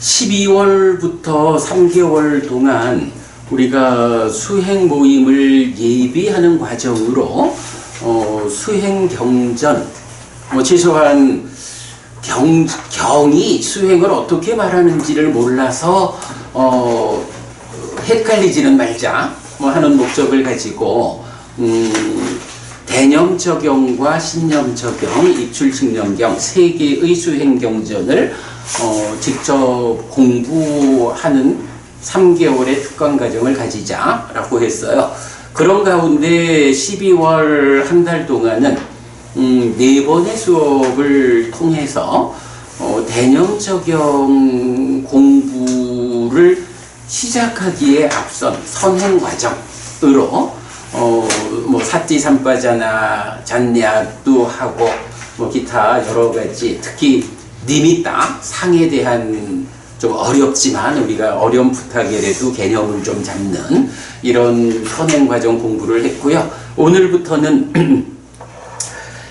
12월부터 3개월 동안 우리가 수행 모임을 예비하는 과정으로 수행 경전, 최소한 경이 수행을 어떻게 말하는지를 몰라서 헷갈리지는 말자 하는 목적을 가지고 대념적용과 신념적용, 입출측념경 세 개의 수행 경전을 직접 공부하는 3개월의 특강 과정을 가지자라고 했어요. 그런 가운데 12월 한 달 동안은 4번의 수업을 통해서 대념적용 공부를 시작하기에 앞선 선행 과정으로 사띠 삼바자나 잔냐도 하고 기타 여러 가지, 특히 니미따 상에 대한 좀 어렵지만 우리가 어렴풋하게라도 개념을 좀 잡는 이런 선행 과정 공부를 했고요. 오늘부터는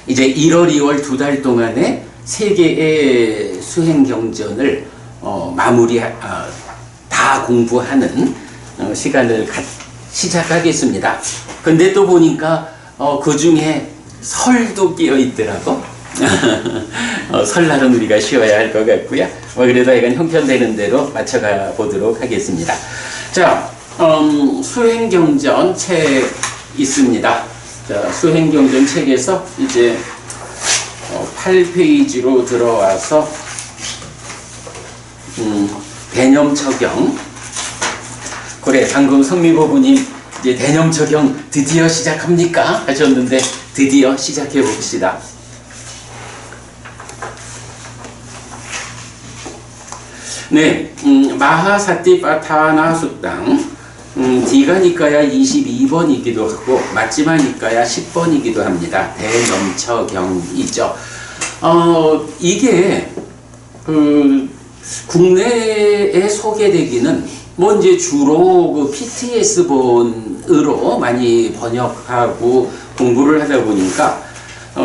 이제 1월, 2월 2달 동안에 3개의 수행 경전을 다 공부하는 시간을 시작하겠습니다. 근데 또 보니까 그 중에 설도 끼어 있더라고. 설날은 우리가 쉬어야 할 것 같고요. 그래도 이건 형편되는 대로 맞춰가 보도록 하겠습니다. 자, 수행경전 책 있습니다. 자, 수행경전 책에서 이제 8페이지로 들어와서 대념적용. 그래, 방금 성미보부님 이제 대념적용 드디어 시작합니까? 하셨는데 드디어 시작해 봅시다. 네, 마하사티파타나 수땅, 디가니까야 22번이기도 하고 마지막니까야 10번이기도 합니다. 대념처경이죠. 이게 국내에 소개되기는 이제 주로 PTS본으로 많이 번역하고 공부를 하다 보니까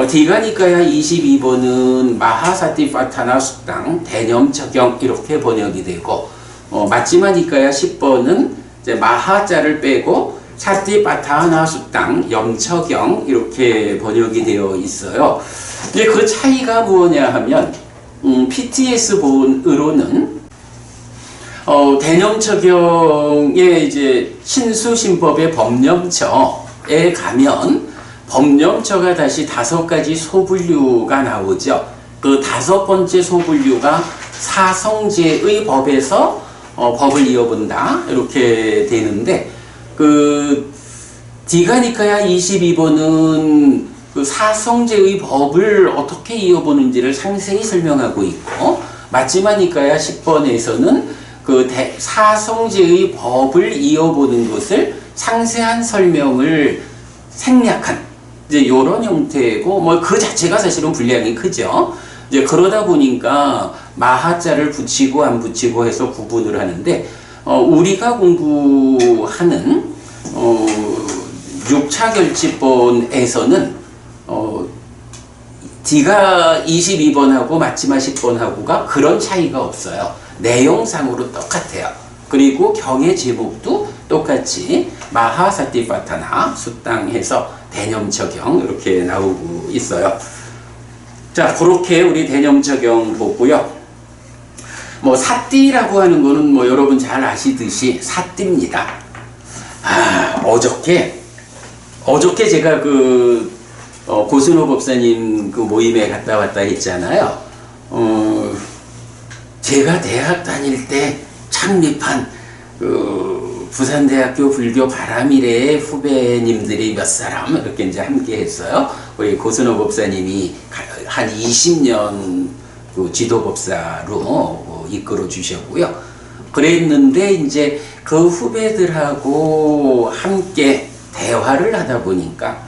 디가니까야 22번은 마하사티파타나 수땅 대념처경 이렇게 번역이 되고 마지막니까야 10번은 이제 마하자를 빼고 사티파타나 수땅 염처경 이렇게 번역이 되어 있어요. 근데 그 차이가 뭐냐 하면 PTS본으로는 대념처경의 이제 신수신법의 법념처에 가면 법념처가 다시 5가지 소분류가 나오죠. 그 5번째 소분류가 사성제의 법에서 법을 이어본다 이렇게 되는데 그 디가니까야 22번은 그 사성제의 법을 어떻게 이어보는지를 상세히 설명하고 있고 마지막니까야 10번에서는 그 사성제의 법을 이어보는 것을 상세한 설명을 생략한 이제 이런 형태고 그 자체가 사실은 분량이 크죠. 이제 그러다 보니까 마하자를 붙이고 안 붙이고 해서 구분을 하는데 우리가 공부하는 6차 결집본에서는 D가 22번하고 마지막 10번하고가 그런 차이가 없어요. 내용상으로 똑같아요. 그리고 경의 제목도 똑같이 마하사티파타나 수땅해서 대념처경 이렇게 나오고 있어요. 자, 그렇게 우리 대념처경 보고요. 사띠라고 하는 거는 여러분 잘 아시듯이 사띠입니다. 어저께 제가 고순호 법사님 그 모임에 갔다 왔다 했잖아요. 제가 대학 다닐 때 창립한 부산대학교 불교 바라미래의 후배님들이 몇 사람 이렇게 이제 함께 했어요. 우리 고순호 법사님이 한 20년 지도법사로 이끌어 주셨고요. 그랬는데 이제 그 후배들하고 함께 대화를 하다 보니까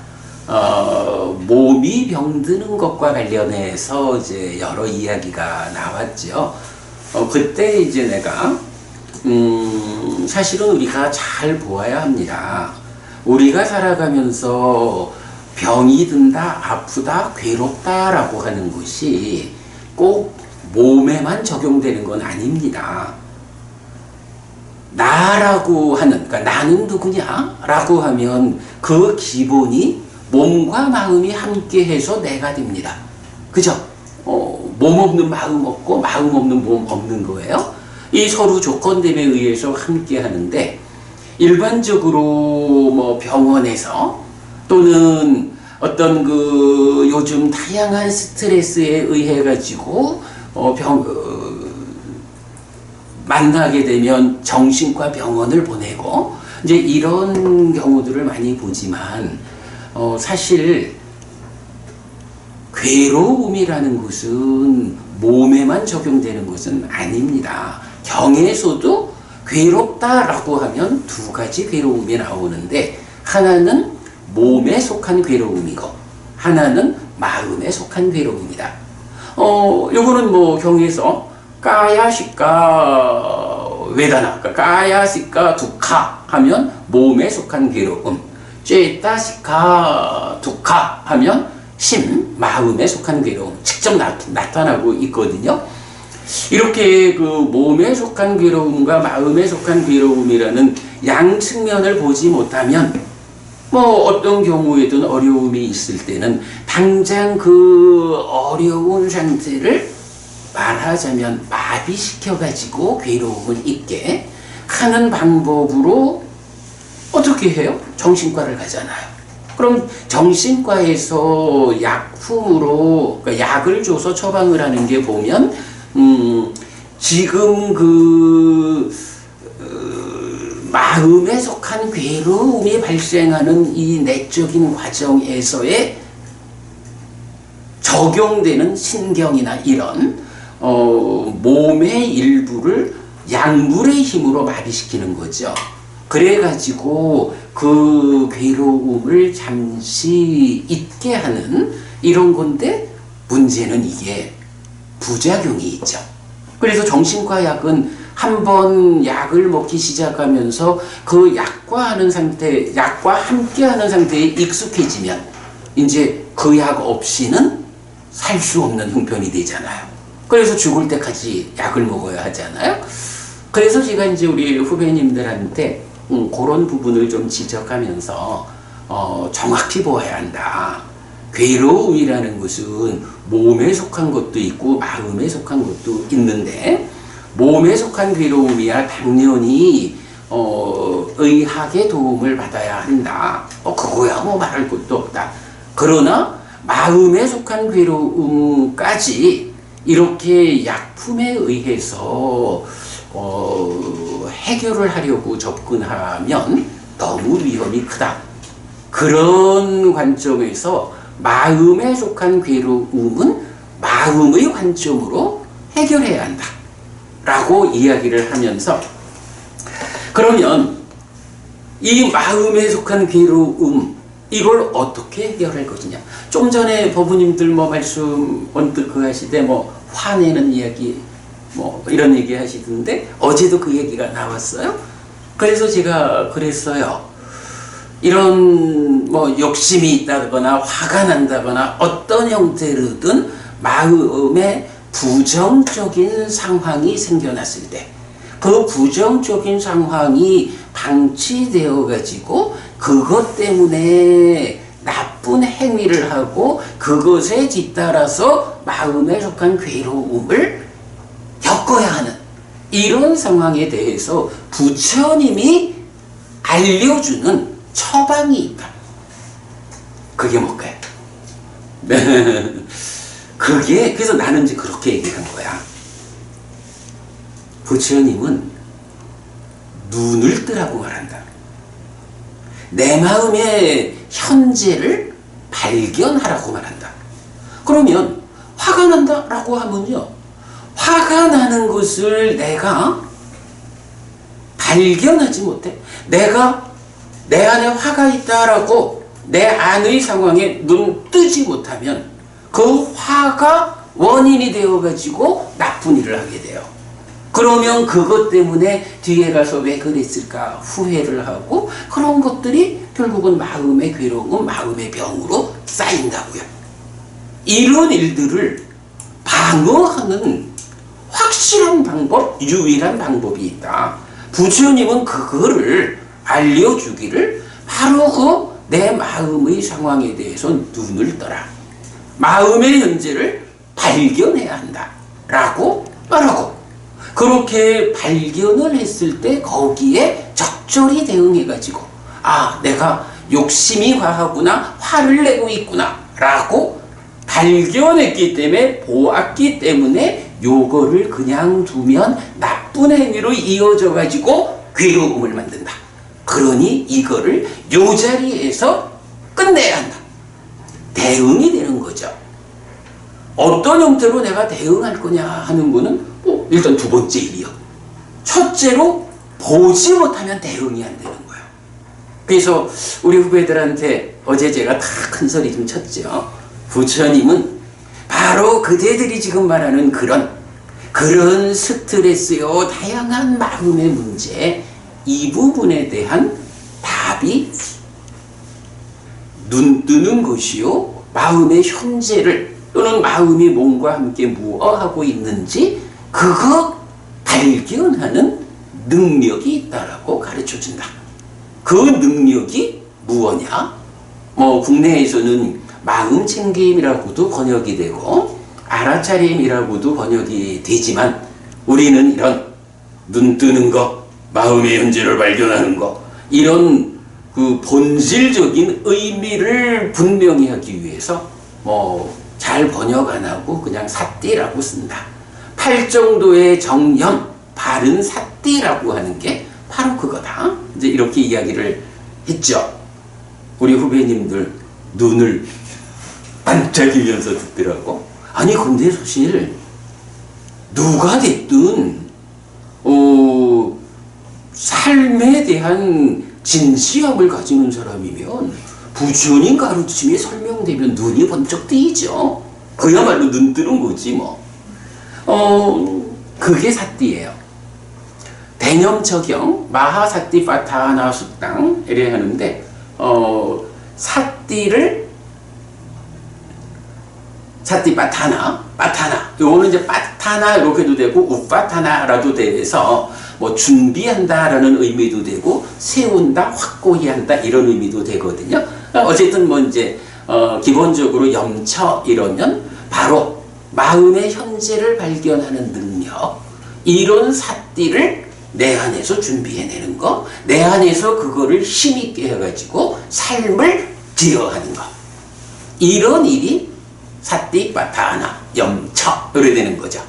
몸이 병드는 것과 관련해서 이제 여러 이야기가 나왔죠. 그때 이제 내가 사실은 우리가 잘 보아야 합니다. 우리가 살아가면서 병이 든다, 아프다, 괴롭다라고 하는 것이 꼭 몸에만 적용되는 건 아닙니다. 나라고 하는, 그러니까 나는 누구냐? 라고 하면 그 기본이 몸과 마음이 함께해서 내가 됩니다. 그죠? 몸 없는 마음 없고 마음 없는 몸 없는 거예요. 이 서로 조건됨에 의해서 함께 하는데, 일반적으로 뭐 병원에서 또는 어떤 그 요즘 다양한 스트레스에 의해 가지고 만나게 되면 정신과 병원을 보내고 이제 이런 경우들을 많이 보지만, 사실 괴로움이라는 것은 몸에만 적용되는 것은 아닙니다. 경에서도 괴롭다라고 하면 두 가지 괴로움이 나오는데, 하나는 몸에 속한 괴로움이고 하나는 마음에 속한 괴로움이다. 요거는 뭐 경에서 까야시까 웨다나, 까야시까 두카 하면 몸에 속한 괴로움, 쬐따시카 두카 하면 심, 마음에 속한 괴로움 직접 나타나고 있거든요. 이렇게 그 몸에 속한 괴로움과 마음에 속한 괴로움이라는 양 측면을 보지 못하면, 뭐 어떤 경우에든 어려움이 있을 때는 당장 그 어려운 상태를 말하자면 마비시켜가지고 괴로움을 잊게 하는 방법으로 어떻게 해요? 정신과를 가잖아요. 그럼 정신과에서 약품으로, 그러니까 약을 줘서 처방을 하는 게 보면, 지금 마음에 속한 괴로움이 발생하는 이 내적인 과정에서의 적용되는 신경이나 이런 몸의 일부를 약물의 힘으로 마비시키는 거죠. 그래가지고 그 괴로움을 잠시 잊게 하는 이런 건데, 문제는 이게 부작용이 있죠. 그래서 정신과 약은 한번 약을 먹기 시작하면서 그 약과 함께 하는 상태에 익숙해지면 이제 그 약 없이는 살 수 없는 형편이 되잖아요. 그래서 죽을 때까지 약을 먹어야 하잖아요. 그래서 제가 이제 우리 후배님들한테 그런 부분을 좀 지적하면서 정확히 보아야 한다. 괴로움이라는 것은 몸에 속한 것도 있고 마음에 속한 것도 있는데, 몸에 속한 괴로움이야 당연히 의학의 도움을 받아야 한다. 그거야 뭐 말할 것도 없다. 그러나 마음에 속한 괴로움까지 이렇게 약품에 의해서 해결을 하려고 접근하면 너무 위험이 크다. 그런 관점에서 마음에 속한 괴로움은 마음의 관점으로 해결해야 한다 라고 이야기를 하면서, 그러면 이 마음에 속한 괴로움, 이걸 어떻게 해결할 것이냐. 좀 전에 법부님들 뭐 말씀 언뜻 그 하시되 뭐 화내는 이야기 뭐 이런 얘기 하시던데, 어제도 그 얘기가 나왔어요. 그래서 제가 그랬어요. 이런 뭐 욕심이 있다거나 화가 난다거나 어떤 형태로든 마음에 부정적인 상황이 생겨났을 때, 그 부정적인 상황이 방치되어 가지고 그것 때문에 나쁜 행위를 하고 그것에 뒤따라서 마음에 속한 괴로움을 겪어야 하는 이런 상황에 대해서 부처님이 알려주는 처방이 있다. 그게 뭘까요? 그게, 그래서 나는 이제 그렇게 얘기한 거야. 부처님은 눈을 뜨라고 말한다. 내 마음의 현재를 발견하라고 말한다. 그러면 화가 난다라고 하면요, 화가 나는 것을 내가 발견하지 못해. 내가 내 안에 화가 있다라고 내 안의 상황에 눈 뜨지 못하면 그 화가 원인이 되어가지고 나쁜 일을 하게 돼요. 그러면 그것 때문에 뒤에 가서 왜 그랬을까 후회를 하고, 그런 것들이 결국은 마음의 괴로움, 마음의 병으로 쌓인다고요. 이런 일들을 방어하는 확실한 방법, 유일한 방법이 있다. 부처님은 그거를 알려주기를 바로 그 내 마음의 상황에 대해서 눈을 떠라. 마음의 현재를 발견해야 한다. 라고 말하고, 그렇게 발견을 했을 때 거기에 적절히 대응해가지고, 아, 내가 욕심이 과하구나, 화를 내고 있구나, 라고 발견했기 때문에, 보았기 때문에 요거를 그냥 두면 나쁜 행위로 이어져가지고 괴로움을 만든다. 그러니 이거를 요 자리에서 끝내야 한다. 대응이 되는 거죠. 어떤 형태로 내가 대응할 거냐 하는 거는 일단 두 번째 일이요. 첫째로 보지 못하면 대응이 안 되는 거예요. 그래서 우리 후배들한테 어제 제가 다 큰 소리 좀 쳤죠. 부처님은 바로 그대들이 지금 말하는 그런 스트레스요, 다양한 마음의 문제, 이 부분에 대한 답이 눈 뜨는 것이요, 마음의 현재를 또는 마음이 몸과 함께 무엇하고 있는지 그거 발견하는 능력이 있다라고 가르쳐준다. 그 능력이 무엇냐? 국내에서는 마음 챙김이라고도 번역이 되고 알아차림이라고도 번역이 되지만, 우리는 이런 눈 뜨는 거, 마음의 현재를 발견하는 거, 이런 그 본질적인 의미를 분명히 하기 위해서 잘 번역 안 하고 그냥 삿띠라고 쓴다. 팔 정도의 정념, 바른 삿띠라고 하는 게 바로 그거다. 이제 이렇게 이야기를 했죠. 우리 후배님들 눈을 반짝이면서 듣더라고. 아니 근데 사실 누가 됐든 삶에 대한 진지함을 가지는 사람이면 부처님 가르침이 설명되면 눈이 번쩍 뜨이죠. 그야말로 눈 뜨는 거지 뭐. 그게 삿띠예요. 대념처경 마하사띠파타나 숙당 이래 하는데, 사띠파타나, 파타나, 요거는 이제 파타나 이렇게도 되고 우파타나라도 돼서 준비한다라는 의미도 되고 세운다, 확고히 한다 이런 의미도 되거든요. 어쨌든 이제 기본적으로 염처 이러면 바로 마음의 현재를 발견하는 능력, 이런 삿띠를 내 안에서 준비해내는 거, 내 안에서 그거를 힘있게 해가지고 삶을 지어하는 거, 이런 일이 사띠파타나, 염처 이렇게 되는 거죠.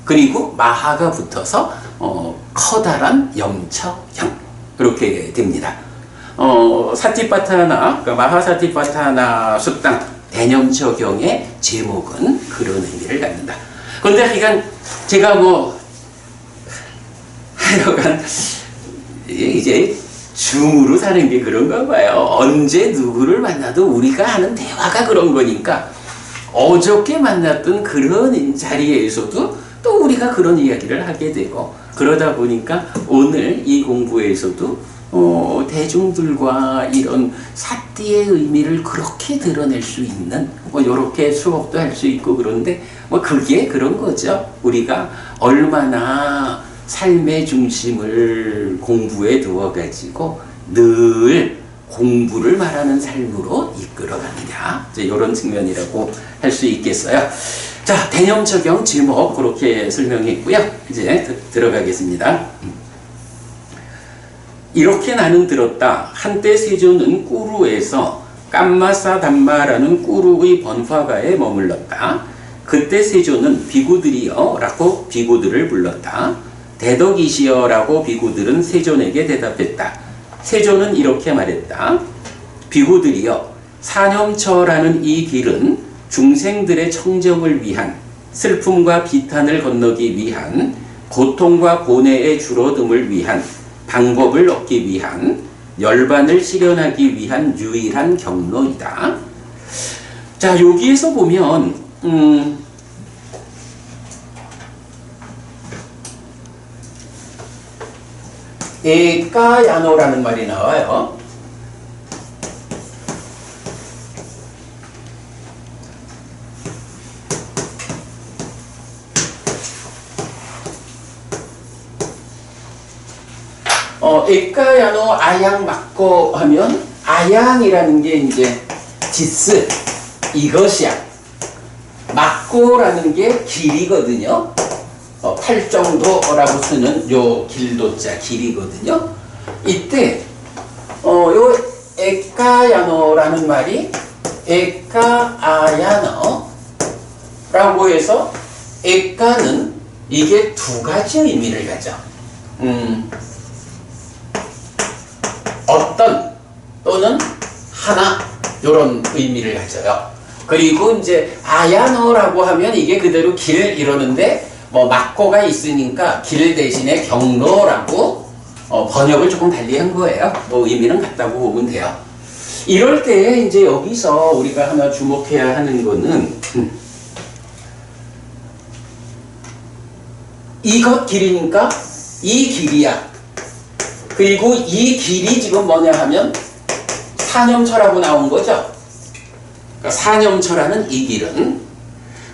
그리고 마하가 붙어서 커다란 염처형 그렇게 됩니다. 사티파타나, 그러니까 마하사티파타나 숙당 대념처경의 제목은 그런 의미를 갖는다. 그런데 하여간 제가 하여간 이제 중으로 사는 게 그런가 봐요. 언제 누구를 만나도 우리가 하는 대화가 그런 거니까 어저께 만났던 그런 자리에서도 또 우리가 그런 이야기를 하게 되고, 그러다 보니까 오늘 이 공부에서도 대중들과 이런 삿띠의 의미를 그렇게 드러낼 수 있는 이렇게 수업도 할 수 있고, 그런데 그게 그런 거죠. 우리가 얼마나 삶의 중심을 공부에 두어가지고 늘 공부를 말하는 삶으로 이끌어가느냐, 이런 측면이라고 할 수 있겠어요. 자, 대념처경 제목 그렇게 설명했고요. 이제 들어가겠습니다. 이렇게 나는 들었다. 한때 세조는 꾸루에서 깜마사 담마라는 꾸루의 번화가에 머물렀다. 그때 세조는 비구들이여 라고 비구들을 불렀다. 대덕이시여 라고 비구들은 세존에게 대답했다. 세조는 이렇게 말했다. 비구들이여, 사념처라는 이 길은 중생들의 청정을 위한, 슬픔과 비탄을 건너기 위한, 고통과 고뇌의 줄어듦을 위한, 방법을 얻기 위한, 열반을 실현하기 위한 유일한 경로이다. 자, 여기에서 보면 에까야노라는 말이 나와요. 에까야노 아양 막고 하면 아양이라는 게 이제 지스 이것이야. 막고라는 게 길이거든요. 팔정도라고 쓰는 요 길도자 길이거든요. 이때 요 에까야노라는 말이 에까아야노라고 해서 에까는 이게 두 가지 의미를 가져. 어떤 또는 하나 이런 의미를 가져요. 그리고 이제 아야노라고 하면 이게 그대로 길 이러는데 뭐 막고가 있으니까 길 대신에 경로라고 번역을 조금 달리 한 거예요. 뭐 의미는 같다고 보면 돼요. 이럴 때 이제 여기서 우리가 하나 주목해야 하는 거는 이것 길이니까 이 길이야. 그리고 이 길이 지금 뭐냐 하면 사념처라고 나온 거죠. 그러니까 사념처라는 이 길은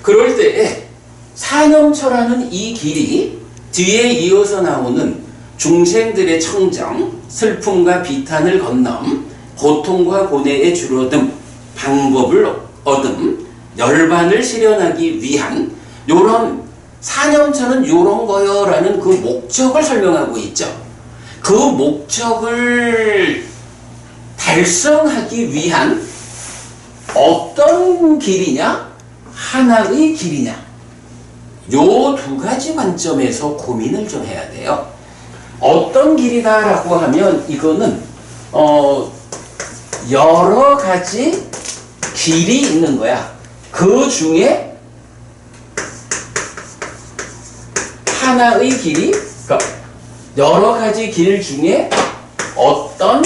그럴 때에 사념처라는 이 길이 뒤에 이어서 나오는 중생들의 청정, 슬픔과 비탄을 건넘, 고통과 고뇌의 줄어듦, 방법을 얻음, 열반을 실현하기 위한 요런 사념처는 요런 거요라는 그 목적을 설명하고 있죠. 그 목적을 달성하기 위한 어떤 길이냐? 하나의 길이냐? 요 두 가지 관점에서 고민을 좀 해야 돼요. 어떤 길이다라고 하면 이거는 여러 가지 길이 있는 거야. 그 중에 하나의 길이, 그러니까 여러 가지 길 중에 어떤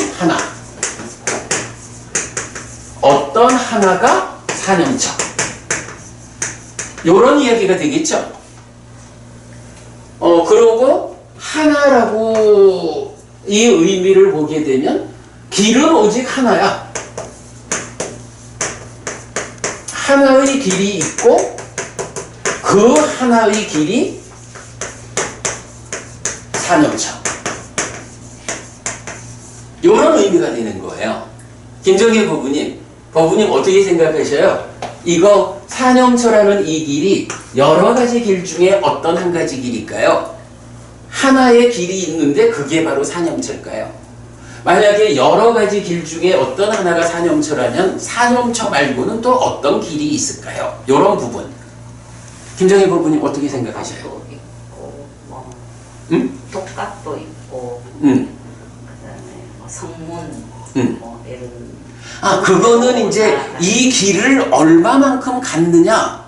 하나가 사념처. 요런 이야기가 되겠죠. 그러고 하나라고 이 의미를 보게 되면 길은 오직 하나야. 하나의 길이 있고 그 하나의 길이 사념처. 요런 의미가 되는 거예요. 김정일 법부님 어떻게 생각하셔요? 이거 사념처라는 이 길이 여러 가지 길 중에 어떤 한 가지 길일까요? 하나의 길이 있는데 그게 바로 사념처일까요? 만약에 여러 가지 길 중에 어떤 하나가 사념처라면 사념처 말고는 또 어떤 길이 있을까요? 이런 부분. 김정일 법부님 어떻게 생각하셔요? 독각도 있고 뭐 독각도 있고 그다음에 뭐 성문 뭐 이런. 그거는 이제 이 길을 얼마만큼 갔느냐?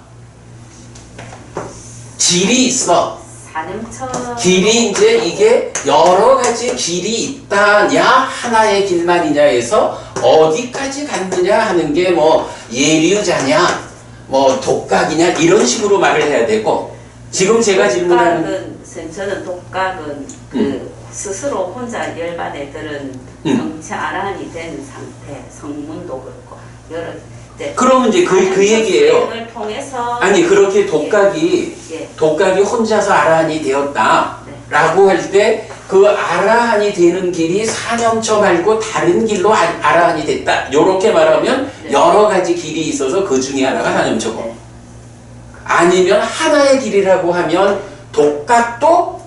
길이 있어. 사념처. 길이 이제 이게 여러 가지 길이 있다냐 하나의 길만이냐 해서 어디까지 갔느냐 하는 게 뭐 예류자냐 뭐 독각이냐 이런 식으로 말을 해야 되고 지금 제가 질문하는 저는 독각은 그 스스로 혼자 열반 애들은 정체 아라한이 된 상태, 성문도 그렇고 여러 그러면 이제 그 얘기예요. 통해서 아니 그렇게 독각이 혼자서 아라한이 되었다라고 할 때 그 아라한이 되는 길이 사념처 말고 다른 길로 아라한이 됐다. 이렇게 말하면 여러 가지 길이 있어서 그 중에 하나가 사념처고 아니면 하나의 길이라고 하면 독각도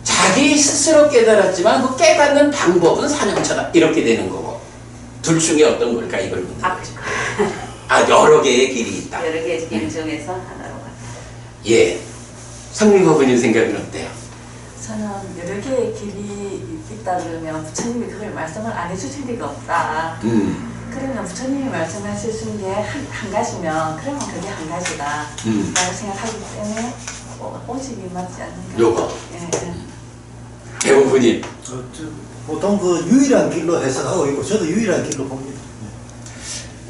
자기 스스로 깨달았지만 그 깨닫는 방법은 사념처다. 이렇게 되는 거고 둘 중에 어떤 걸까 이걸 묻는 거죠. 여러 개의 길이 있다. 여러 개의 길 중에서 하나로 갔다. 예. 성민법부님 생각은 어때요? 저는 여러 개의 길이 있다 그러면 부처님이 그걸 말씀을 안 해주실 리가 없다. 그러면 부처님이 말씀하실 게 한 가지면 그러면 그게 한 가지다 라고 생각하기 때문에 오직이 맞지 않는가. 요거. 예. 배우분님. 보통 그 유일한 길로 해석하고 있고 저도 유일한 길로 봅니다.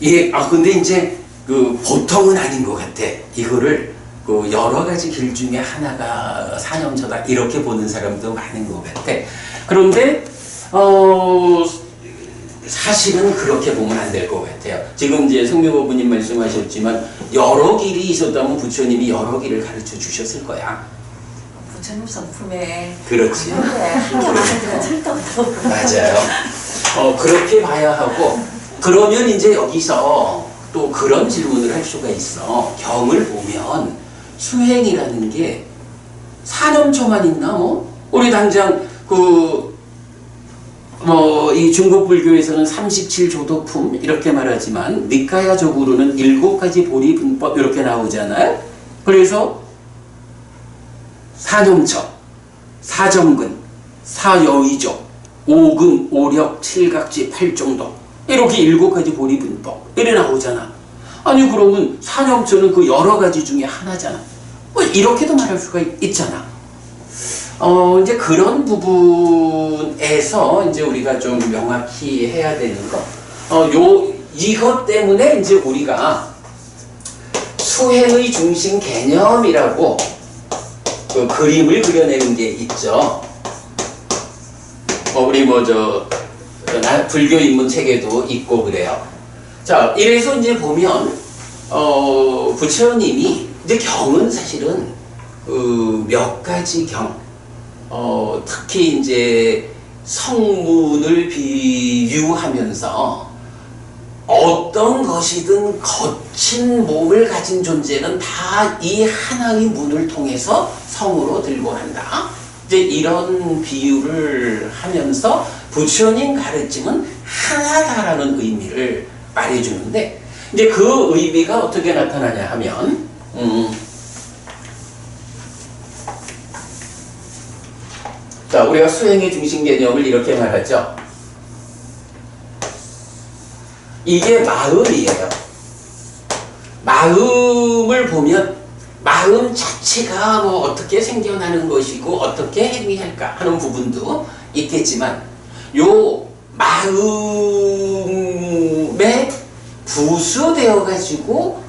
예, 근데 이제 그 보통은 아닌 것 같아. 이거를 그 여러 가지 길 중에 하나가 사념처다 이렇게 보는 사람도 많은 것 같아. 그런데 사실은 그렇게 보면 안 될 것 같아요. 지금 이제 성묘법부님 말씀하셨지만 여러 길이 있었다면 부처님이 여러 길을 가르쳐 주셨을 거야. 부처님 성품에 그렇지. 한개 많은 데가 절대 없다고. 맞아요. 그렇게 봐야 하고, 그러면 이제 여기서 또 그런 질문을 할 수가 있어. 경을 보면 수행이라는 게 사념초만 있나 뭐? 우리 당장 이 중국 불교에서는 37조도품 이렇게 말하지만 니카야적으로는 7가지 보리분법 이렇게 나오잖아요. 그래서 사념처, 사정근, 사여의조, 오금, 오력, 칠각지, 팔정도 이렇게 7가지 보리분법 이래 나오잖아. 아니 그러면 사념처는 그 여러 가지 중에 하나잖아. 뭐 이렇게도 말할 수가 있잖아. 이제 그런 부분에서 이제 우리가 좀 명확히 해야 되는 거. 이것 때문에 이제 우리가 수행의 중심 개념이라고 그 그림을 그려내는 게 있죠. 우리 불교 입문 책에도 있고 그래요. 자, 이래서 이제 보면, 부처님이 이제 경은 사실은 몇 가지 경, 특히 이제 성문을 비유하면서 어떤 것이든 거친 몸을 가진 존재는 다 이 하나의 문을 통해서 성으로 들고 간다. 이제 이런 비유를 하면서 부처님 가르침은 하나다라는 의미를 말해주는데, 이제 그 의미가 어떻게 나타나냐 하면, 자, 우리가 수행의 중심 개념을 이렇게 말하죠. 이게 마음이에요. 마음을 보면 마음 자체가 뭐 어떻게 생겨나는 것이고 어떻게 행위할까 하는 부분도 있겠지만, 요 마음에 부수되어 가지고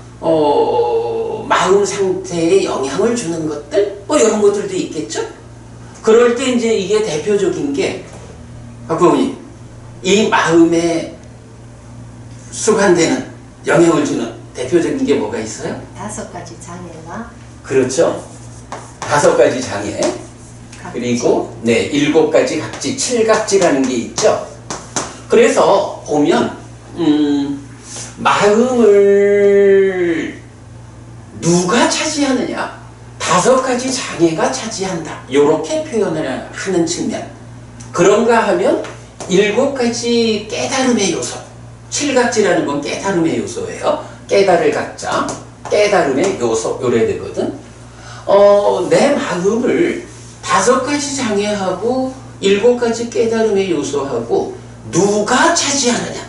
마음 상태에 영향을 주는 것들 뭐 이런 것들도 있겠죠. 그럴 때 이제 이게 대표적인 게 이 마음에 수반되는 영향을 주는 대표적인 게 뭐가 있어요? 5가지 장애와 그렇죠. 5가지 장애, 그리고 7가지 각지, 7각지라는 게 있죠. 그래서 보면 마음을 누가 차지하느냐? 5가지 장애가 차지한다. 이렇게 표현을 하는 측면. 그런가 하면 7가지 깨달음의 요소. 7각지라는 건 깨달음의 요소예요. 깨달을 각자, 깨달음의 요소, 요래 되거든. 내 마음을 5가지 장애하고 7가지 깨달음의 요소하고 누가 차지하느냐?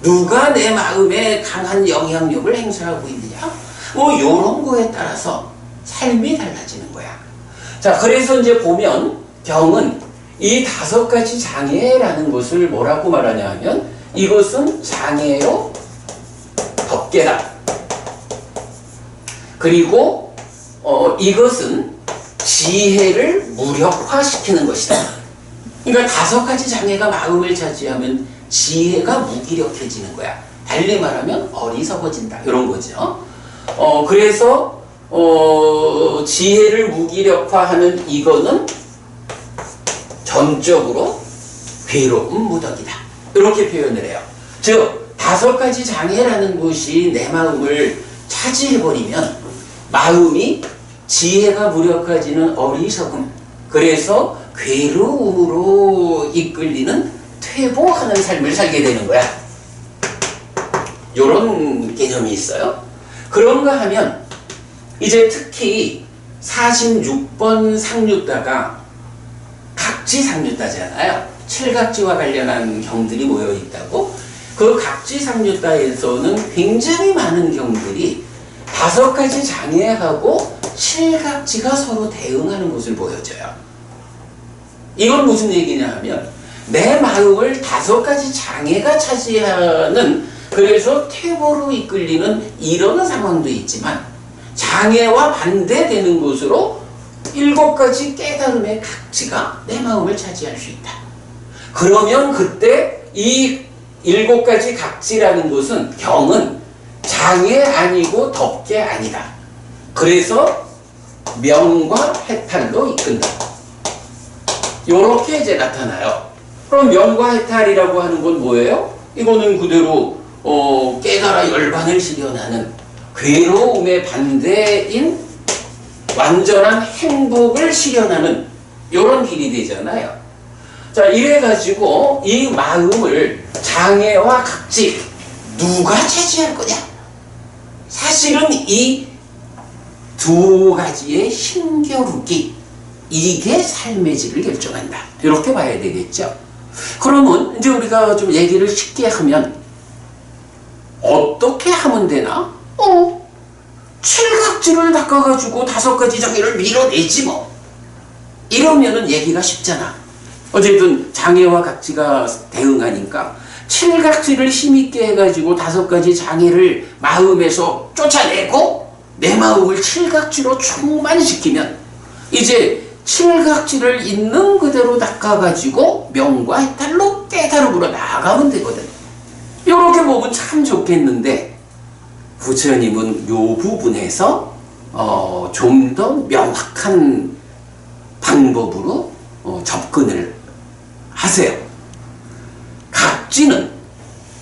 누가 내 마음에 강한 영향력을 행사하고 있느냐? 뭐 요런 거에 따라서 삶이 달라지는 거야. 자, 그래서 이제 보면 경은 이 5가지 장애라는 것을 뭐라고 말하냐 하면, 이것은 장애로 덮개다. 그리고 이것은 지혜를 무력화시키는 것이다. 그러니까 5가지 장애가 마음을 차지하면 지혜가 무기력해지는 거야. 달리 말하면 어리석어진다. 이런 거죠. 그래서 지혜를 무기력화하는 이거는 전적으로 괴로운 무덕이다. 이렇게 표현을 해요. 즉 5가지 장애라는 것이 내 마음을 차지해버리면 마음이 지혜가 무력화지는 어리석음, 그래서 괴로움으로 이끌리는 퇴보하는 삶을 살게 되는 거야. 요런 개념이 있어요. 그런가 하면 이제 특히 46번 상류다가 각지상류다잖아요. 7각지와 관련한 경들이 모여 있다고. 그 각지상류다에서는 굉장히 많은 경들이 5가지 장애하고 7각지가 서로 대응하는 것을 보여줘요. 이건 무슨 얘기냐 하면, 내 마음을 5가지 장애가 차지하는, 그래서 퇴보로 이끌리는 이런 상황도 있지만, 장애와 반대되는 것으로 7가지 깨달음의 각지가 내 마음을 차지할 수 있다. 그러면 그때 이 7가지 각지라는 것은, 경은 장애 아니고 덮개 아니다. 그래서 명과 해탈로 이끈다. 요렇게 이제 나타나요. 그럼 명과 해탈이라고 하는 건 뭐예요? 이거는 그대로 깨달아 열반을 실현하는 괴로움의 반대인 완전한 행복을 실현하는 요런 길이 되잖아요. 자, 이래가지고 이 마음을 장애와 각지 누가 차지할 거냐? 사실은 이 두 가지의 힘겨루기, 이게 삶의 질을 결정한다. 이렇게 봐야 되겠죠. 그러면 이제 우리가 좀 얘기를 쉽게 하면 어떻게 하면 되나? 칠각지를 닦아가지고 5가지 장애를 밀어내지 뭐. 이러면은 얘기가 쉽잖아. 어쨌든 장애와 각지가 대응하니까 칠각지를 힘있게 해가지고 5가지 장애를 마음에서 쫓아내고 내 마음을 칠각지로 충만시키면 이제 칠각지를 있는 그대로 닦아가지고 명과 해탈로 깨달음으로 나아가면 되거든. 이렇게 보면 참 좋겠는데 부처님은 요 부분에서 좀 더 명확한 방법으로 접근을 하세요. 각지는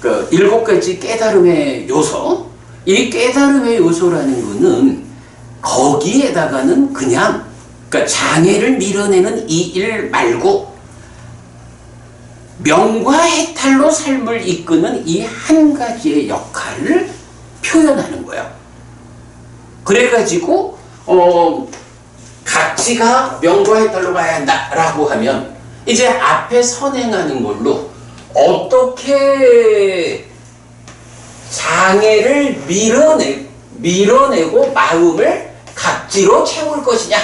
그 7가지 깨달음의 요소, 이 깨달음의 요소라는 거는 거기에다가는 그냥 그러니까 장애를 밀어내는 이 일 말고 명과 해탈로 삶을 이끄는 이 한 가지의 역할을 표현하는 거예요. 그래가지고 각지가 명과 해탈로 가야 한다라고 하면 이제 앞에 선행하는 걸로 어떻게 장애를 밀어내고 마음을 각지로 채울 것이냐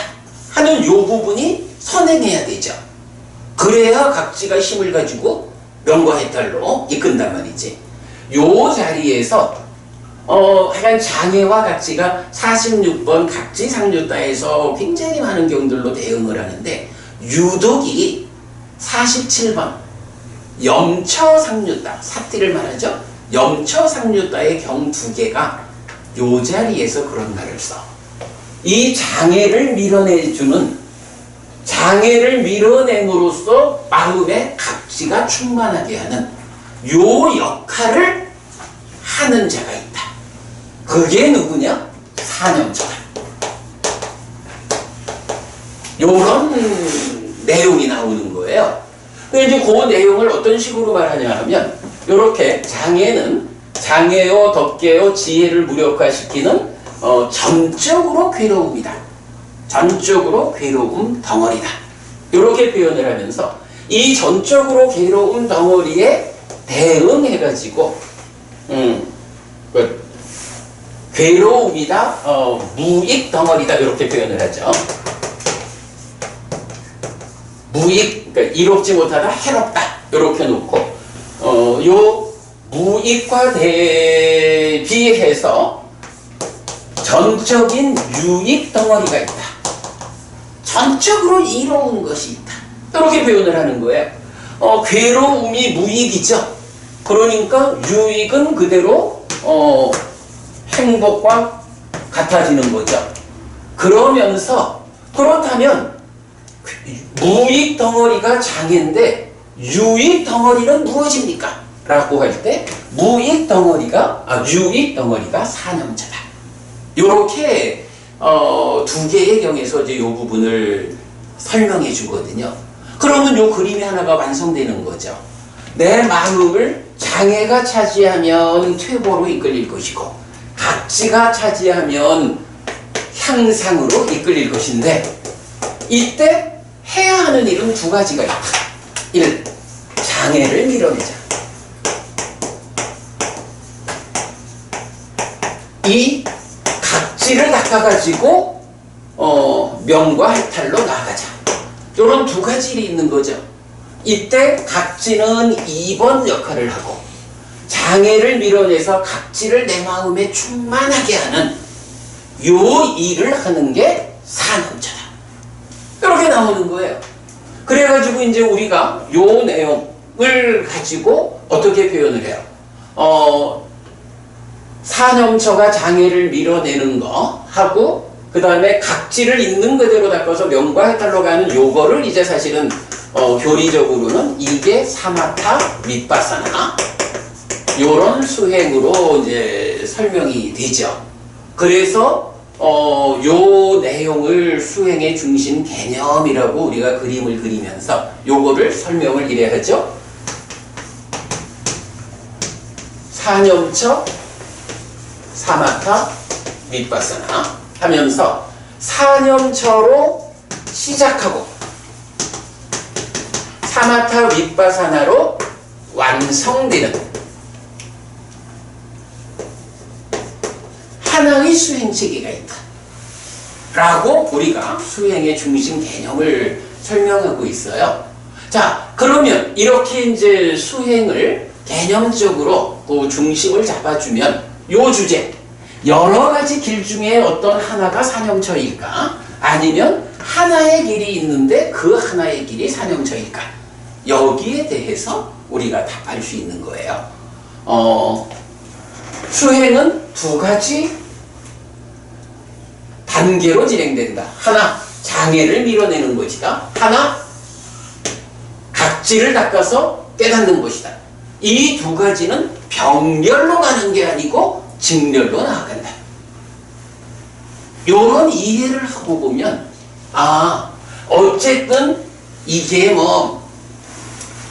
하는 요 부분이 선행해야 되죠. 그래야 각지가 힘을 가지고 명과 해탈로 이끈단 말이지. 요 자리에서 하여간 장애와 각지가 46번 각지상류다에서 굉장히 많은 경들로 대응을 하는데 유독이 47번 염처상류다, 사띠를 말하죠. 염처상류다의 경 2개가 요 자리에서 그런 말을 써. 이 장애를 밀어내주는, 장애를 밀어냄으로써 마음의 각지가 충만하게 하는 요 역할을 하는 자가 있다. 그게 누구냐? 사념처다. 요런 내용이 나오는 거예요. 근데 이제 그 내용을 어떤 식으로 말하냐 하면 요렇게 장애는 장애요, 덕계요, 지혜를 무력화시키는 전적으로 괴로움이다. 전적으로 괴로움 덩어리다. 이렇게 표현을 하면서 이 전적으로 괴로움 덩어리에 대응해가지고 괴로움이다, 무익 덩어리다 이렇게 표현을 하죠. 무익, 그러니까 이롭지 못하다, 해롭다 이렇게 놓고 요 무익과 대비해서 전적인 유익 덩어리가 있다. 전적으로 이로운 것이 있다. 이렇게 표현을 하는 거예요. 괴로움이 무익이죠. 그러니까 유익은 그대로 행복과 같아지는 거죠. 그러면서 그렇다면 무익 덩어리가 장애인데 유익 덩어리는 무엇입니까? 라고 할 때 유익 덩어리가 사념자다. 요렇게 2개의 경에서 이제 요 부분을 설명해 주거든요. 그러면 요 그림이 하나가 완성되는 거죠. 내 마음을 장애가 차지하면 퇴보로 이끌릴 것이고 각지가 차지하면 향상으로 이끌릴 것인데 이때 해야 하는 일은 2가지가 있다. 1. 장애를 밀어내자. 2. 각지를 닦아가지고 명과 해탈로 나가자. 이런 2가지 일이 있는 거죠. 이때 각지는 2번 역할을 하고 장애를 밀어내서 각지를 내 마음에 충만하게 하는 요 일을 하는 게 사념자다. 이렇게 나오는 거예요. 그래가지고 이제 우리가 요 내용을 가지고 어떻게 표현을 해요? 사념처가 장애를 밀어내는 거 하고 그 다음에 각지를 있는 그대로 닦아서 명과 해탈로 가는 요거를 이제 사실은 교리적으로는 이게 사마타 윗바사나 요런 수행으로 이제 설명이 되죠. 그래서 요 내용을 수행의 중심 개념이라고 우리가 그림을 그리면서 요거를 설명을 이래 하죠. 사념처 사마타 윗바사나 하면서 사념처로 시작하고 사마타 윗바사나로 완성되는 하나의 수행 체계가 있다 라고 우리가 수행의 중심 개념을 설명하고 있어요. 자, 그러면 이렇게 이제 수행을 개념적으로 그 중심을 잡아주면 요 주제 여러 가지 길 중에 어떤 하나가 사념처일까? 아니면 하나의 길이 있는데 그 하나의 길이 사념처일까? 여기에 대해서 우리가 답할 수 있는 거예요. 수행은 두 가지 단계로 진행된다. 하나, 장애를 밀어내는 것이다. 하나, 각지를 닦아서 깨닫는 것이다. 이 두 가지는 병렬로 가는 게 아니고 직렬로 나아간다. 요런 이해를 하고 보면 어쨌든 이게 뭐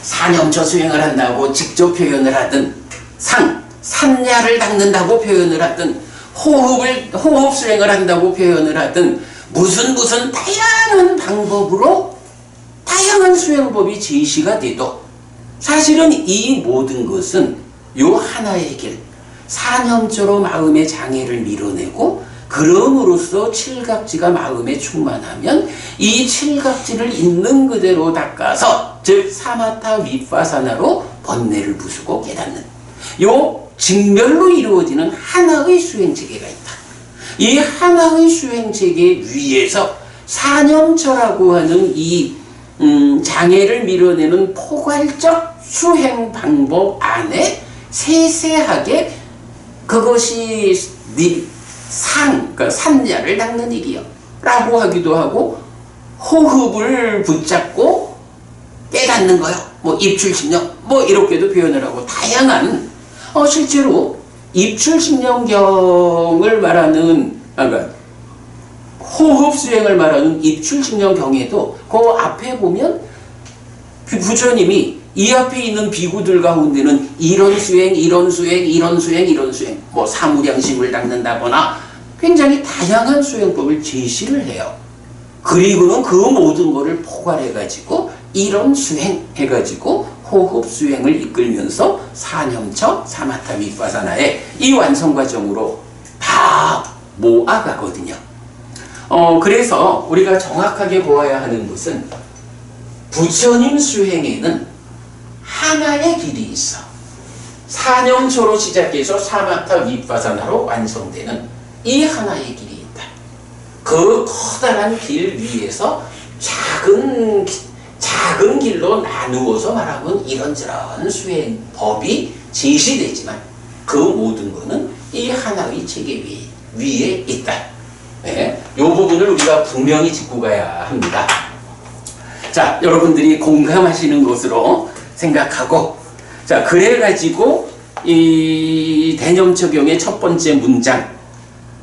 사념처 수행을 한다고 직접 표현을 하든 산야를 닦는다고 표현을 하든 호흡 수행을 한다고 표현을 하든 무슨 다양한 방법으로 다양한 수행법이 제시가 돼도 사실은 이 모든 것은 요 하나의 길 사념처로 마음의 장애를 밀어내고 그럼으로써 칠각지가 마음에 충만하면 이 칠각지를 있는 그대로 닦아서 즉 사마타 윗바사나로 번뇌를 부수고 깨닫는 요 직렬로 이루어지는 하나의 수행체계가 있다. 이 하나의 수행체계 위에서 사념처라고 하는 이 장애를 밀어내는 포괄적 수행 방법 안에 세세하게 그것이 그러니까 산야를 닦는 일이요 라고 하기도 하고 호흡을 붙잡고 깨닫는 거요. 뭐 입출신령 뭐 이렇게도 표현을 하고 다양한 실제로 입출신령경을 말하는 그러니까 호흡 수행을 말하는 입출신령경에도 그 앞에 보면 부처님이 이 앞에 있는 비구들 가운데는 이런 수행, 뭐 사무량심을 닦는다거나 굉장히 다양한 수행법을 제시를 해요. 그리고는 그 모든 것을 포괄해가지고 이런 수행 해가지고 호흡 수행을 이끌면서 사념처 사마타 윗바사나의 이 완성 과정으로 다 모아가거든요. 그래서 우리가 정확하게 보아야 하는 것은 부처님 수행에는 하나의 길이 있어. 사념처로 시작해서 사마타 윗바사나로 완성되는 이 하나의 길이 있다. 그 커다란 길 위에서 작은 길로 나누어서 말하면 이런저런 수행법이 제시되지만 그 모든 것은 이 하나의 체계 위에 있다. 네, 이 부분을 우리가 분명히 짚고 가야 합니다. 자, 여러분들이 공감하시는 것으로 생각하고, 자, 그래가지고 이 대념처경의 첫 번째 문장,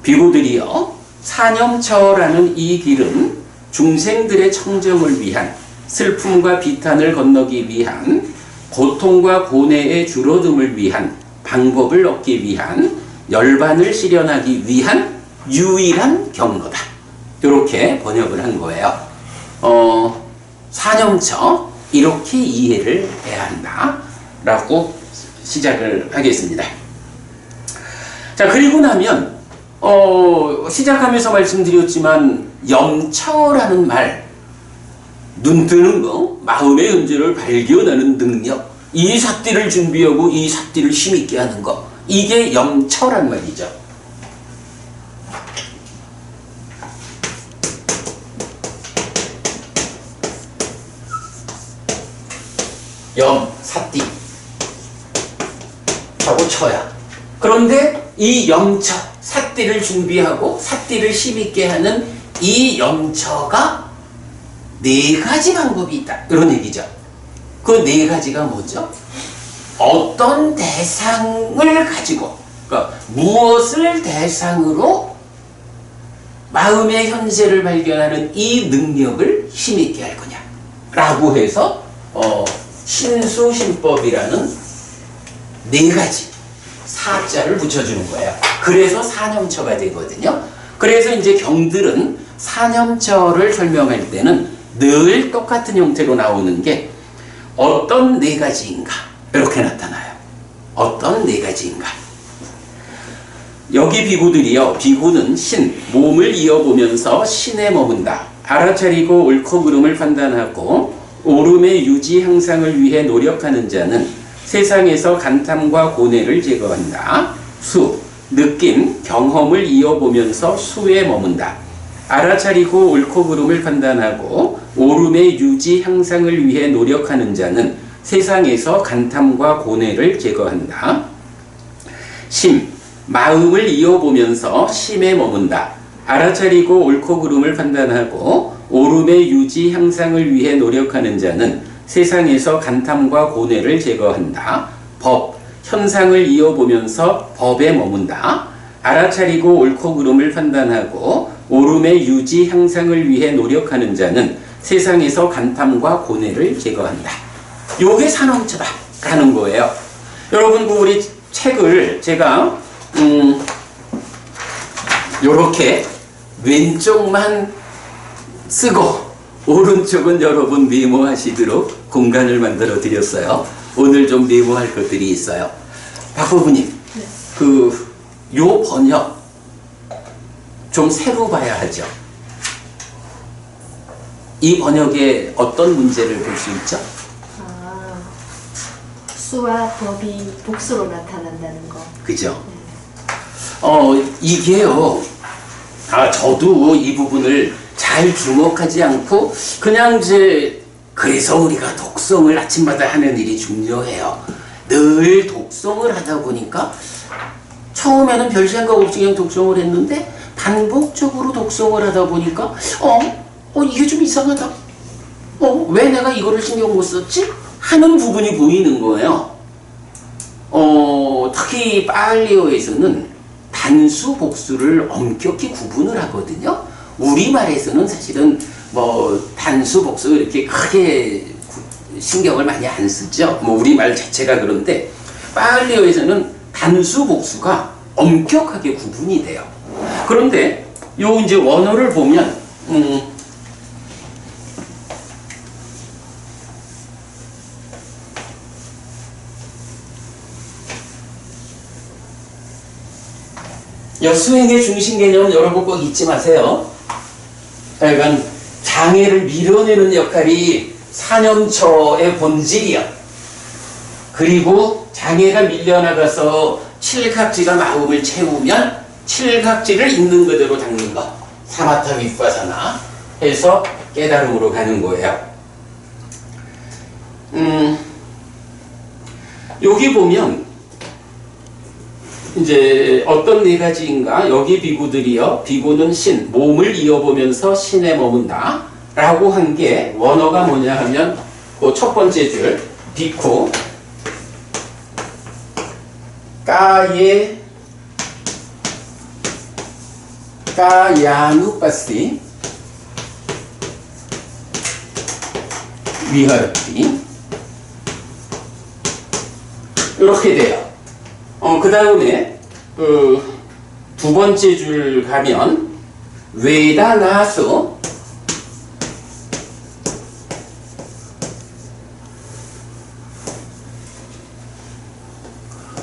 비구들이여 사념처라는 이 길은 중생들의 청정을 위한 슬픔과 비탄을 건너기 위한 고통과 고뇌의 줄어듦을 위한 방법을 얻기 위한 열반을 실현하기 위한 유일한 경로다. 이렇게 번역을 한 거예요. 사념처 이렇게 이해를 해야 한다 라고 시작을 하겠습니다. 자, 그리고 나면 시작하면서 말씀드렸지만 염처라는 말, 눈 뜨는 거, 마음의 현재를 발견하는 능력, 이 삿띠를 준비하고 이 삿띠를 힘있게 하는 거, 이게 염처란 말이죠. 염, 삿띠 하고 처야. 그런데 이 염처, 삿띠를 준비하고 삿띠를 힘있게 하는 이 영처가 네 가지 방법이 있다. 이런 얘기죠. 그 네 가지가 뭐죠? 어떤 대상을 가지고, 그러니까 무엇을 대상으로 마음의 현재를 발견하는 이 능력을 힘있게 할 거냐 라고 해서 신수신법이라는 네 가지 사자를 붙여주는 거예요. 그래서 사념처가 되거든요. 그래서 이제 경들은 사념처를 설명할 때는 늘 똑같은 형태로 나오는 게 어떤 네 가지인가 이렇게 나타나요. 어떤 네 가지인가. 여기 비구들이요. 비구는 신, 몸을 이어보면서 신에 머문다. 알아차리고 옳고 그름을 판단하고 옳음의 유지 향상을 위해 노력하는 자는 세상에서 간탐과 고뇌를 제거한다. 수, 느낌, 경험을 이어보면서 수에 머문다. 알아차리고 옳고 그름을 판단하고 옳음의 유지 향상을 위해 노력하는 자는 세상에서 간탐과 고뇌를 제거한다. 심, 마음을 이어보면서 심에 머문다. 알아차리고 옳고 그름을 판단하고 옳음의 유지 향상을 위해 노력하는 자는 세상에서 간탐과 고뇌를 제거한다. 법, 현상을 이어보면서 법에 머문다. 알아차리고 옳고 그름을 판단하고 옳음의 유지 향상을 위해 노력하는 자는 세상에서 간탐과 고뇌를 제거한다. 요게 산엄처다 라는 거예요. 여러분, 우리 책을 제가 요렇게 왼쪽만 쓰고 오른쪽은 여러분 메모하시도록 공간을 만들어 드렸어요. 오늘 좀 메모할 것들이 있어요. 박부부님, 요 번역 좀 새로 봐야 하죠. 이 번역에 어떤 문제를 볼 수 있죠? 수와 법이 복수로 나타난다는 거. 그죠? 이게요. 저도 이 부분을 잘 주목하지 않고 그냥 이제 그래서 우리가 독송을 아침마다 하는 일이 중요해요. 늘 독송을 하다 보니까 처음에는 별 생각 없이 그냥 독송을 했는데 반복적으로 독송을 하다 보니까 이게 좀 이상하다. 왜 내가 이거를 신경 못 썼지? 하는 부분이 보이는 거예요. 특히 빨리어에서는 단수, 복수를 엄격히 구분을 하거든요. 우리말에서는 사실은 단수, 복수 이렇게 크게 신경을 많이 안 쓰죠. 우리말 자체가 그런데 빨리어에서는 단수, 복수가 엄격하게 구분이 돼요. 그런데 요 이제 원어를 보면 수행의 중심 개념은 여러분 꼭 잊지 마세요. 약간 장애를 밀어내는 역할이 사념처의 본질이야. 그리고 장애가 밀려나가서 칠각지가 마음을 채우면 칠각지를 있는 그대로 닦는 것. 사마타 윗바사나 해서 깨달음으로 가는 거예요. 여기 보면 이제 어떤 네 가지인가? 여기 비구들이요. 비구는 신, 몸을 이어보면서 신에 머문다 라고 한 게 원어가 뭐냐 하면 그 첫 번째 줄 비쿠 까야누빠시 위하르티 이렇게 돼요. 그 다음에 두 번째 줄 가면 웨다나수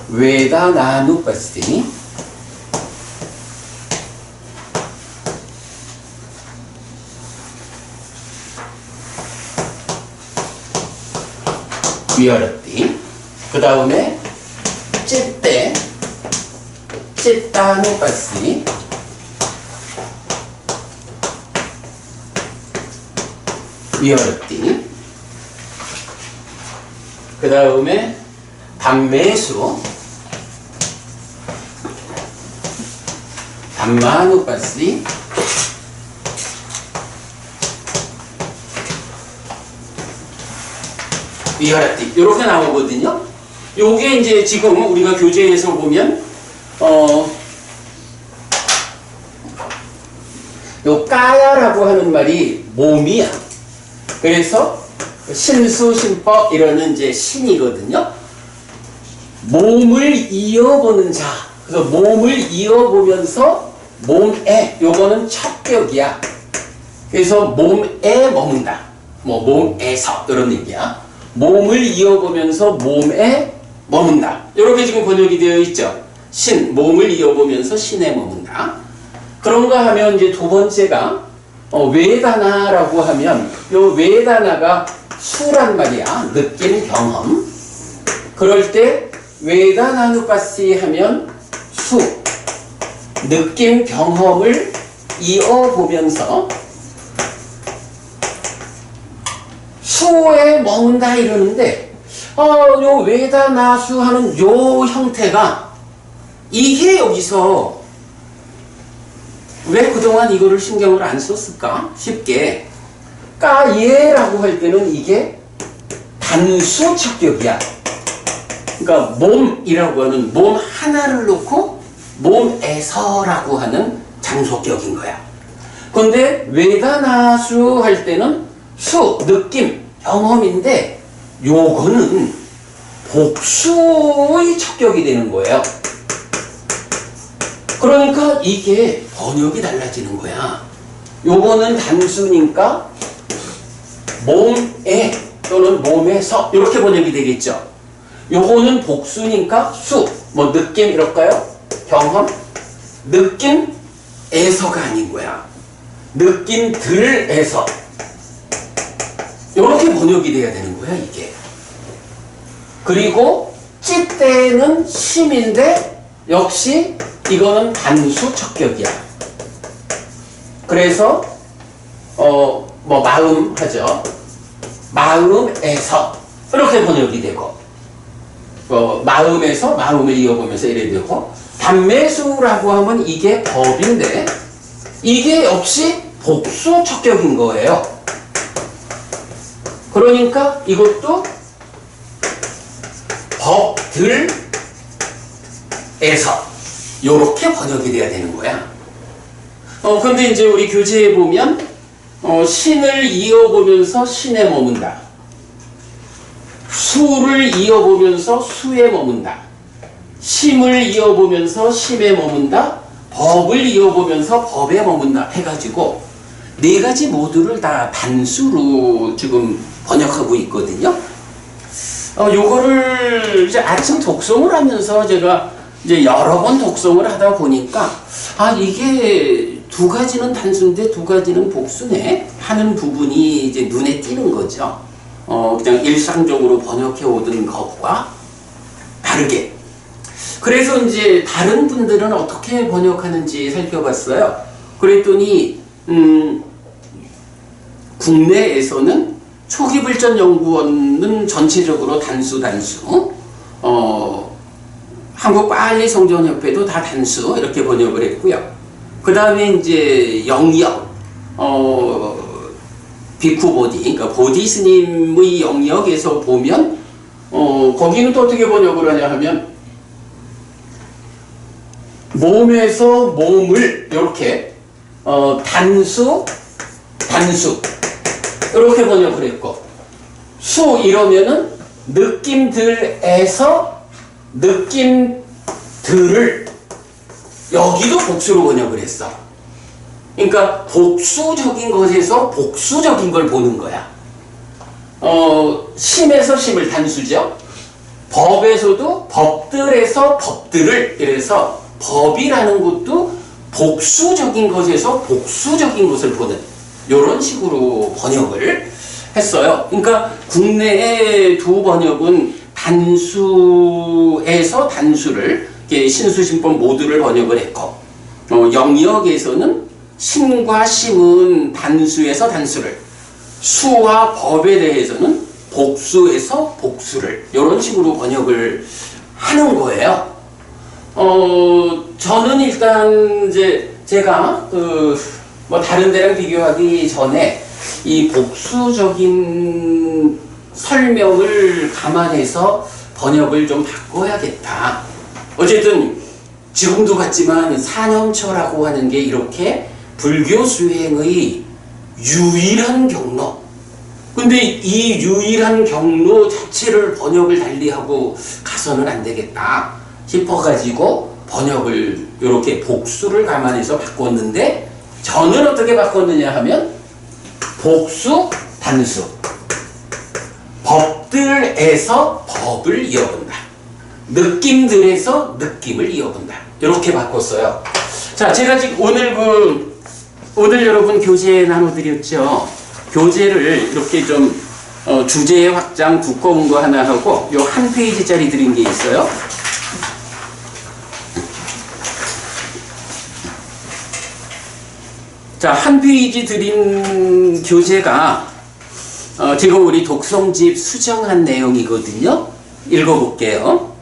웨다나누빠시 위어렸디. 그 다음에 찌따누빠시 위어렸디. 그 다음에 담매수 단마누빠시 위아래띠 이렇게 나오거든요. 요게 이제 지금 우리가 교재에서 보면 요 까야라고 하는 말이 몸이야. 그래서 신수신법 이러는 이제 신이거든요. 몸을 이어보는 자. 그래서 몸을 이어보면서 몸에 요거는 척격이야. 그래서 몸에 머문다. 뭐 몸에서 이런 얘기야. 몸을 이어보면서 몸에 머문다. 이렇게 지금 번역이 되어 있죠. 신, 몸을 이어보면서 신에 머문다. 그런가 하면 이제 두 번째가 웨다나라고 하면 요 웨다나가 수란 말이야. 느낌, 경험. 그럴 때 웨다나누빠시 하면 수, 느낌, 경험을 이어보면서 수에 머문다 이러는데 요 웨다나수 하는 요 형태가 이게 여기서 왜 그동안 이거를 신경을 안 썼을까? 쉽게 까예라고 할 때는 이게 단수 척격이야. 그러니까 몸이라고 하는 몸 하나를 놓고 몸에서라고 하는 장소격인 거야. 그런데 웨다나수 할 때는 수, 느낌, 경험인데 요거는 복수의 척격이 되는 거예요. 그러니까 이게 번역이 달라지는 거야. 요거는 단수니까 몸에 또는 몸에서 이렇게 번역이 되겠죠. 요거는 복수니까 수, 뭐 느낌 이럴까요? 경험? 느낌에서가 아닌 거야. 느낌들에서 이렇게 번역이 돼야 되는 거야 이게. 그리고 찌때는 심인데 역시 이거는 단수 척격이야. 그래서 뭐 마음 하죠. 마음에서 이렇게 번역이 되고 마음에서 마음을 이어보면서 이래 되고 단매수라고 하면 이게 법인데 이게 역시 복수 척격인 거예요. 그러니까 이것도 법들에서 요렇게 번역이 돼야 되는 거야. 근데 이제 우리 교재에 보면 신을 이어보면서 신에 머문다. 수를 이어보면서 수에 머문다. 심을 이어보면서 심에 머문다. 법을 이어보면서 법에 머문다 해가지고 네 가지 모두를 다 단수로 지금 번역하고 있거든요. 요거를 이제 아침 독송을 하면서 제가 이제 여러 번 독송을 하다 보니까 이게 두 가지는 단수인데 두 가지는 복수네 하는 부분이 이제 눈에 띄는 거죠. 그냥 일상적으로 번역해 오던 것과 다르게. 그래서 이제 다른 분들은 어떻게 번역하는지 살펴봤어요. 그랬더니 국내에서는 초기불전연구원은 전체적으로 단수 한국빨리성전협회도 다 단수 이렇게 번역을 했고요. 그 다음에 이제 영역 비쿠보디 그러니까 보디 스님의 영역에서 보면 거기는 또 어떻게 번역을 하냐 하면 몸에서 몸을 이렇게 단수 이렇게 번역을 했고 수 이러면은 느낌들에서 느낌들을 여기도 복수로 번역을 했어. 그러니까 복수적인 것에서 복수적인 걸 보는 거야. 심에서 심을 단수죠. 법에서도 법들에서 법들을 이래서 법이라는 것도 복수적인 것에서 복수적인 것을 보는 이런 식으로 번역을 했어요. 그러니까 국내의 두 번역은 단수에서 단수를 신수신법 모두를 번역을 했고 영역에서는 신과 심은 단수에서 단수를 수와 법에 대해서는 복수에서 복수를 이런 식으로 번역을 하는 거예요. 저는 일단 이제 제가 뭐 다른 데랑 비교하기 전에 이 복수적인 설명을 감안해서 번역을 좀 바꿔야겠다. 어쨌든 지금도 같지만 사념처라고 하는 게 이렇게 불교 수행의 유일한 경로. 근데 이 유일한 경로 자체를 번역을 달리하고 가서는 안 되겠다 싶어가지고 번역을 이렇게 복수를 감안해서 바꿨는데, 저는 어떻게 바꿨느냐 하면 복수 단수, 법들에서 법을 이어본다, 느낌들에서 느낌을 이어본다, 이렇게 바꿨어요. 자, 제가 지금 오늘 여러분 교재 나눠드렸죠. 교재를 이렇게 좀 주제 확장 두꺼운 거 하나 하고 요 한 페이지짜리 드린 게 있어요. 자, 한 페이지 드린 교재가 지금 우리 독성집 수정한 내용이거든요. 읽어볼게요.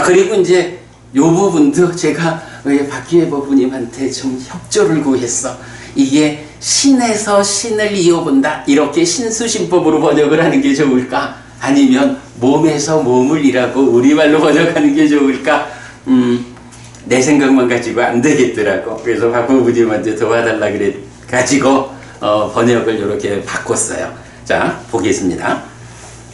그리고 이제 요 부분도 제가 박기회 법부님한테 좀 협조를 구했어. 이게 신에서 신을 이어본다, 이렇게 신수신법으로 번역을 하는 게 좋을까? 아니면 몸에서 몸을 이라고 우리말로 번역하는 게 좋을까? 내 생각만 가지고 안 되겠더라고. 그래서 박 법부님한테 도와달라 그래 가지고 번역을 이렇게 바꿨어요. 자, 보겠습니다.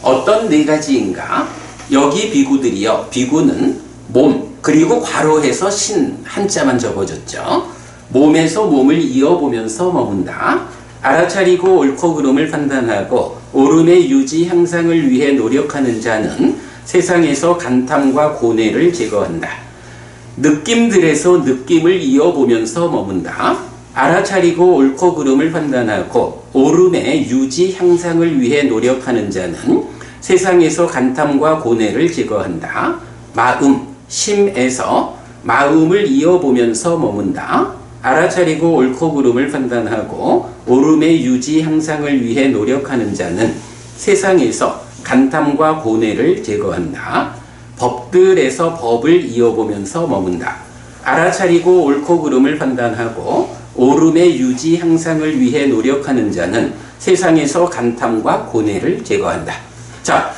어떤 네 가지인가? 여기 비구들이요. 비구는 몸, 그리고 괄호해서 신 한자만 적어줬죠. 몸에서 몸을 이어보면서 머문다. 알아차리고 옳고 그름을 판단하고 옳음의 유지 향상을 위해 노력하는 자는 세상에서 간탐과 고뇌를 제거한다. 느낌들에서 느낌을 이어보면서 머문다. 알아차리고 옳고 그름을 판단하고 옳음의 유지 향상을 위해 노력하는 자는 세상에서 간탐과 고뇌를 제거한다. 마음, 심에서 마음을 이어보면서 머문다. 알아차리고 옳고 그름을 판단하고 옳음의 유지 향상을 위해 노력하는 자는 세상에서 간탐과 고뇌를 제거한다. 법들에서 법을 이어보면서 머문다. 알아차리고 옳고 그름을 판단하고 옳음의 유지 향상을 위해 노력하는 자는 세상에서 간탐과 고뇌를 제거한다. 자,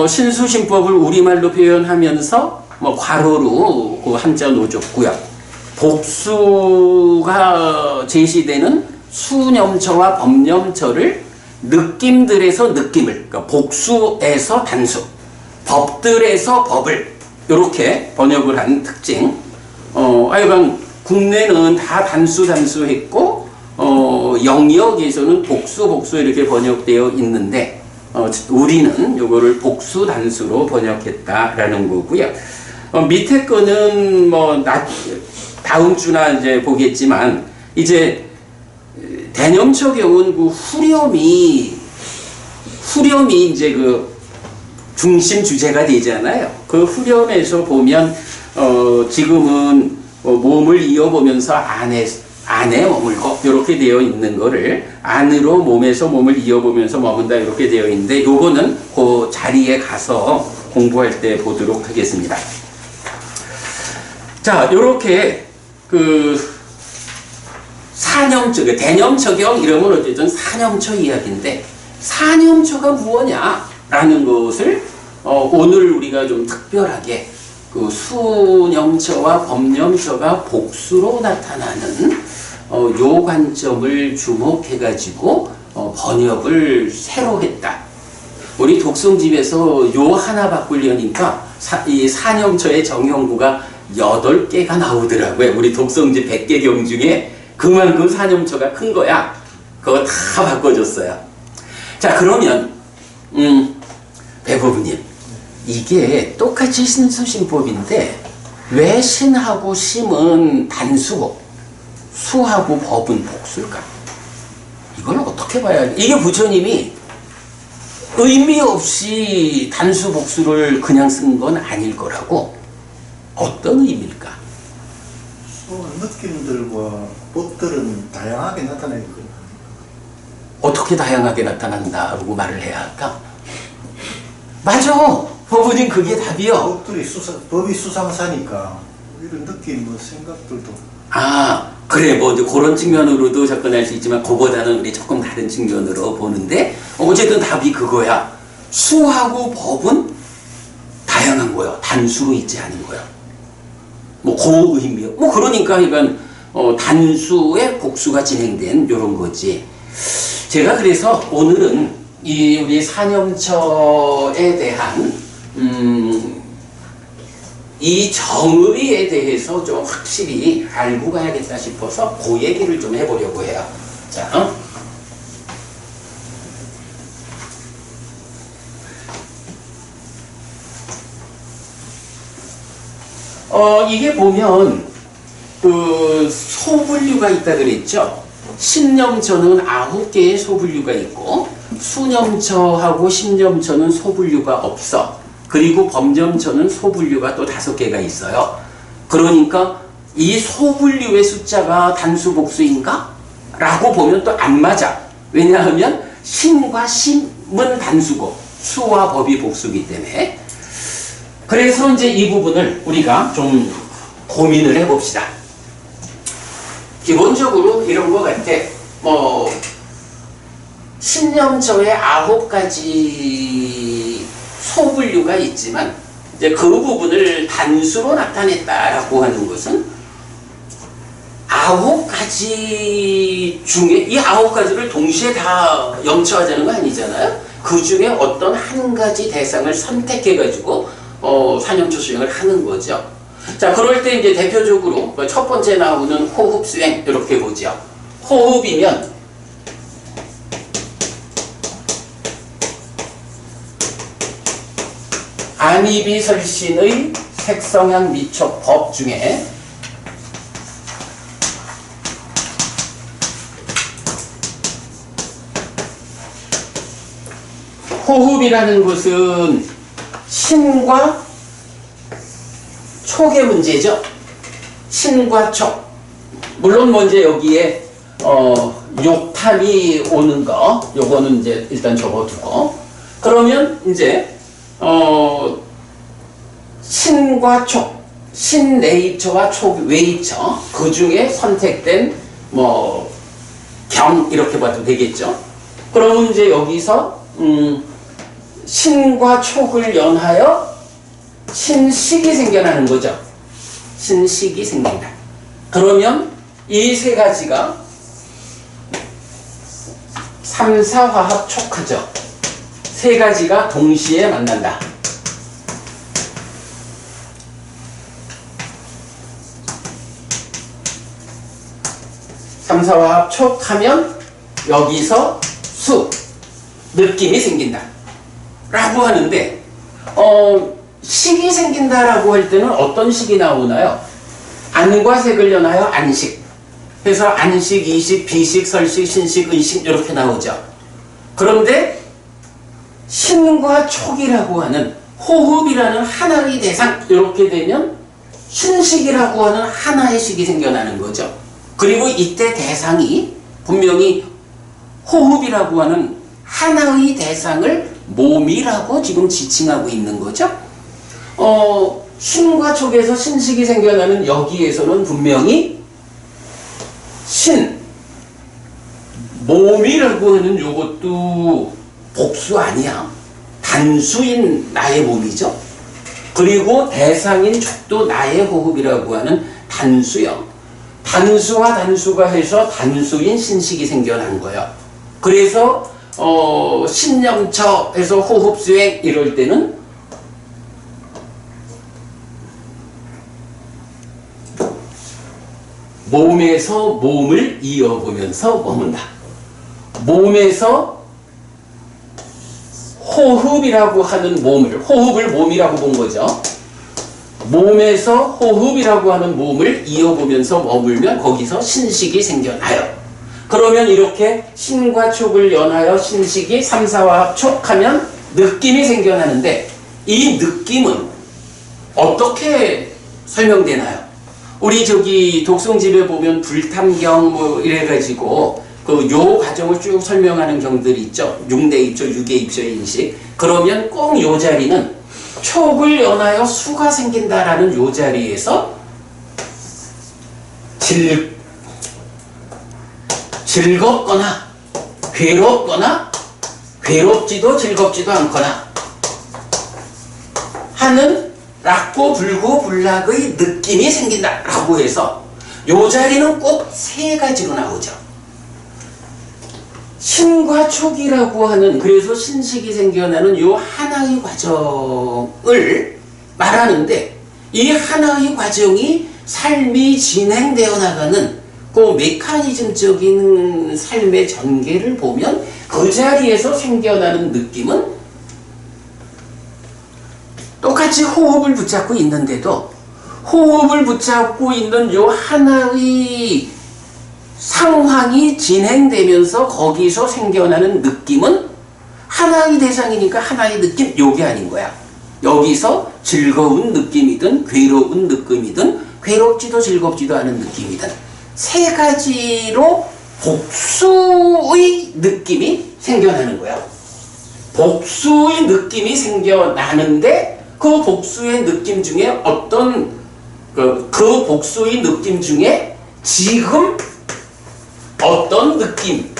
신수신법을 우리말로 표현하면서 뭐 괄호로 그 한자 놓아줬고요. 복수가 제시되는 수념처와 법념처를 느낌들에서 느낌을, 그러니까 복수에서 단수, 법들에서 법을 이렇게 번역을 한 특징. 하여간 국내는 다 단수 했고 영역에서는 복수 이렇게 번역되어 있는데 우리는 요거를 복수 단수로 번역했다라는 거고요. 밑에 거는 뭐 다음 주나 이제 보겠지만, 이제 대념처경은 그 후렴이 이제 그 중심 주제가 되잖아요. 그 후렴에서 보면 지금은 몸을 이어보면서 안에 머물고 이렇게 되어 있는 거를 안으로 몸에서 몸을 이어보면서 머문다 이렇게 되어 있는데, 요거는 그 자리에 가서 공부할 때 보도록 하겠습니다. 자, 요렇게 그 사념처, 대념처경 이러면 어쨌든 사념처 이야기인데, 사념처가 무엇냐라는 것을 오늘 우리가 좀 특별하게 그 수념처와 법념처가 복수로 나타나는 요 관점을 주목해가지고 번역을 새로 했다. 우리 독성집에서 요 하나 바꾸려니까 이 사념처의 정형구가 8개가 나오더라고요. 우리 독성집 100개경 중에 그만큼 사념처가 큰 거야. 그거 다 바꿔줬어요. 자, 그러면 배법님, 이게 똑같이 신수신법인데 왜 신하고 심은 단수고 수하고 법은 복수일까? 이걸 어떻게 봐야 돼? 이게 부처님이 의미 없이 단수 복수를 그냥 쓴 건 아닐 거라고. 어떤 의미일까? 느낌들과 법들은 다양하게 나타나는 거예요. 어떻게 다양하게 나타난다고 말을 해야 할까? 맞아! 법부님 그게 답이요. 법이 수상사니까 이런 느낌, 뭐 생각들도. 그래, 뭐 이제 그런 측면으로도 접근할 수 있지만 그거보다는 우리 조금 다른 측면으로 보는데 어쨌든 답이 그거야. 수하고 법은 다양한 거요. 단수로 있지 않은 거요. 뭐 그 의미요. 뭐 그러니까 이건 단수의 복수가 진행된 이런 거지. 제가 그래서 오늘은 이 우리 산염처에 대한 이 정의에 대해서 좀 확실히 알고 가야겠다 싶어서 그 얘기를 좀 해보려고 해요. 자, 이게 보면 그 소분류가 있다 그랬죠. 신염처는 9개의 소분류가 있고 수염처하고 신염처는 소분류가 없어. 그리고 범염처는 소분류가 또 5개가 있어요. 그러니까 이 소분류의 숫자가 단수 복수인가? 라고 보면 또 안 맞아. 왜냐하면 신과 심은 단수고 수와 법이 복수이기 때문에. 그래서 이제 이 부분을 우리가 좀 고민을 해봅시다. 기본적으로 이런 것 같아. 뭐 신염처에 9가지 소분류가 있지만 이제 그 부분을 단수로 나타냈다라고 하는 것은 9가지 중에 이 9가지를 동시에 다 염처하자는 거 아니잖아요. 그 중에 어떤 한 가지 대상을 선택해가지고 산염초 수행을 하는 거죠. 자, 그럴 때 이제 대표적으로 첫 번째 나오는 호흡 수행 이렇게 보죠. 호흡이면 안이비설신의 색성향 미촉 법 중에 호흡이라는 것은 신과 촉의 문제죠. 신과 촉. 물론 먼저 여기에 욕탈이 오는 거 요거는 이제 일단 접어두고 그러면 이제 신과 촉, 신 네이처와 촉 웨이처 그 중에 선택된 뭐 경 이렇게 봐도 되겠죠. 그러면 이제 여기서 신과 촉을 연하여 신식이 생겨나는 거죠. 신식이 생긴다. 그러면 이 세 가지가 3,4화합 촉하죠. 세 가지가 동시에 만난다. 삼사화합 촉하면 여기서 수, 느낌이 생긴다. 라고 하는데 식이 생긴다라고 할 때는 어떤 식이 나오나요? 안과 색을 연하여 안식. 그래서 안식, 이식, 비식, 설식, 신식, 의식 이렇게 나오죠. 그런데 신과 촉이라고 하는 호흡이라는 하나의 대상 이렇게 되면 신식이라고 하는 하나의 식이 생겨나는 거죠. 그리고 이때 대상이 분명히 호흡이라고 하는 하나의 대상을 몸이라고 지금 지칭하고 있는 거죠. 신과 촉에서 신식이 생겨나는 여기에서는 분명히 신, 몸이라고 하는 요것도 복수 아니야. 단수인 나의 몸이죠. 그리고 대상인 촉도 나의 호흡이라고 하는 단수요. 단수와 단수가 해서 단수인 신식이 생겨난 거예요. 그래서 신염처에서 호흡수행 이럴 때는 몸에서 몸을 이어보면서 머문다. 몸에서 호흡이라고 하는 몸을, 호흡을 몸이라고 본 거죠. 몸에서 호흡이라고 하는 몸을 이어보면서 머물면 거기서 신식이 생겨나요. 그러면 이렇게 신과 촉을 연하여 신식이 3,4화합 촉하면 느낌이 생겨나는데 이 느낌은 어떻게 설명되나요? 우리 저기 독송집에 보면 불탐경 뭐 이래가지고 그 요 과정을 쭉 설명하는 경들이 있죠. 6내 입조, 6의 입조의 인식. 그러면 꼭 요 자리는 촉을 연하여 수가 생긴다라는 요 자리에서 즐겁거나 괴롭거나 괴롭지도 즐겁지도 않거나 하는 락고 불고 불락의 느낌이 생긴다라고 해서 요 자리는 꼭 세 가지로 나오죠. 신과 촉이라고 하는, 그래서 신식이 생겨나는 요 하나의 과정을 말하는데, 이 하나의 과정이 삶이 진행되어 나가는 그 메커니즘적인 삶의 전개를 보면 그 자리에서 생겨나는 느낌은 똑같이 호흡을 붙잡고 있는데도 호흡을 붙잡고 있는 요 하나의 상황이 진행되면서 거기서 생겨나는 느낌은 하나의 대상이니까 하나의 느낌, 요게 아닌 거야. 여기서 즐거운 느낌이든 괴로운 느낌이든 괴롭지도 즐겁지도 않은 느낌이든 세 가지로 복수의 느낌이 생겨나는 거야. 복수의 느낌이 생겨나는데 그 복수의 느낌 중에 어떤 그 복수의 느낌 중에 지금 어떤 느낌,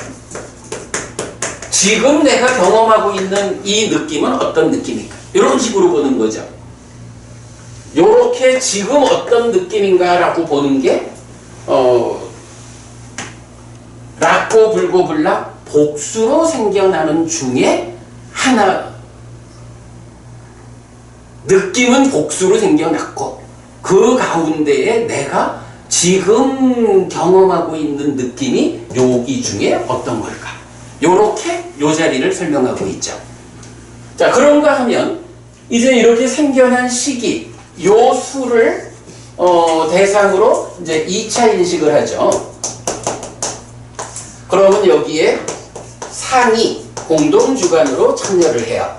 지금 내가 경험하고 있는 이 느낌은 어떤 느낌일까? 이런 식으로 보는 거죠. 요렇게 지금 어떤 느낌인가라고 보는 게 락고 불고 불락 복수로 생겨나는 중에 하나. 느낌은 복수로 생겨났고 그 가운데에 내가 지금 경험하고 있는 느낌이 여기 중에 어떤 걸까? 요렇게 요 자리를 설명하고 있죠. 자, 그런가 하면 이제 이렇게 생겨난 시기, 요 수를 대상으로 이제 2차 인식을 하죠. 그러면 여기에 상이 공동주관으로 참여를 해요.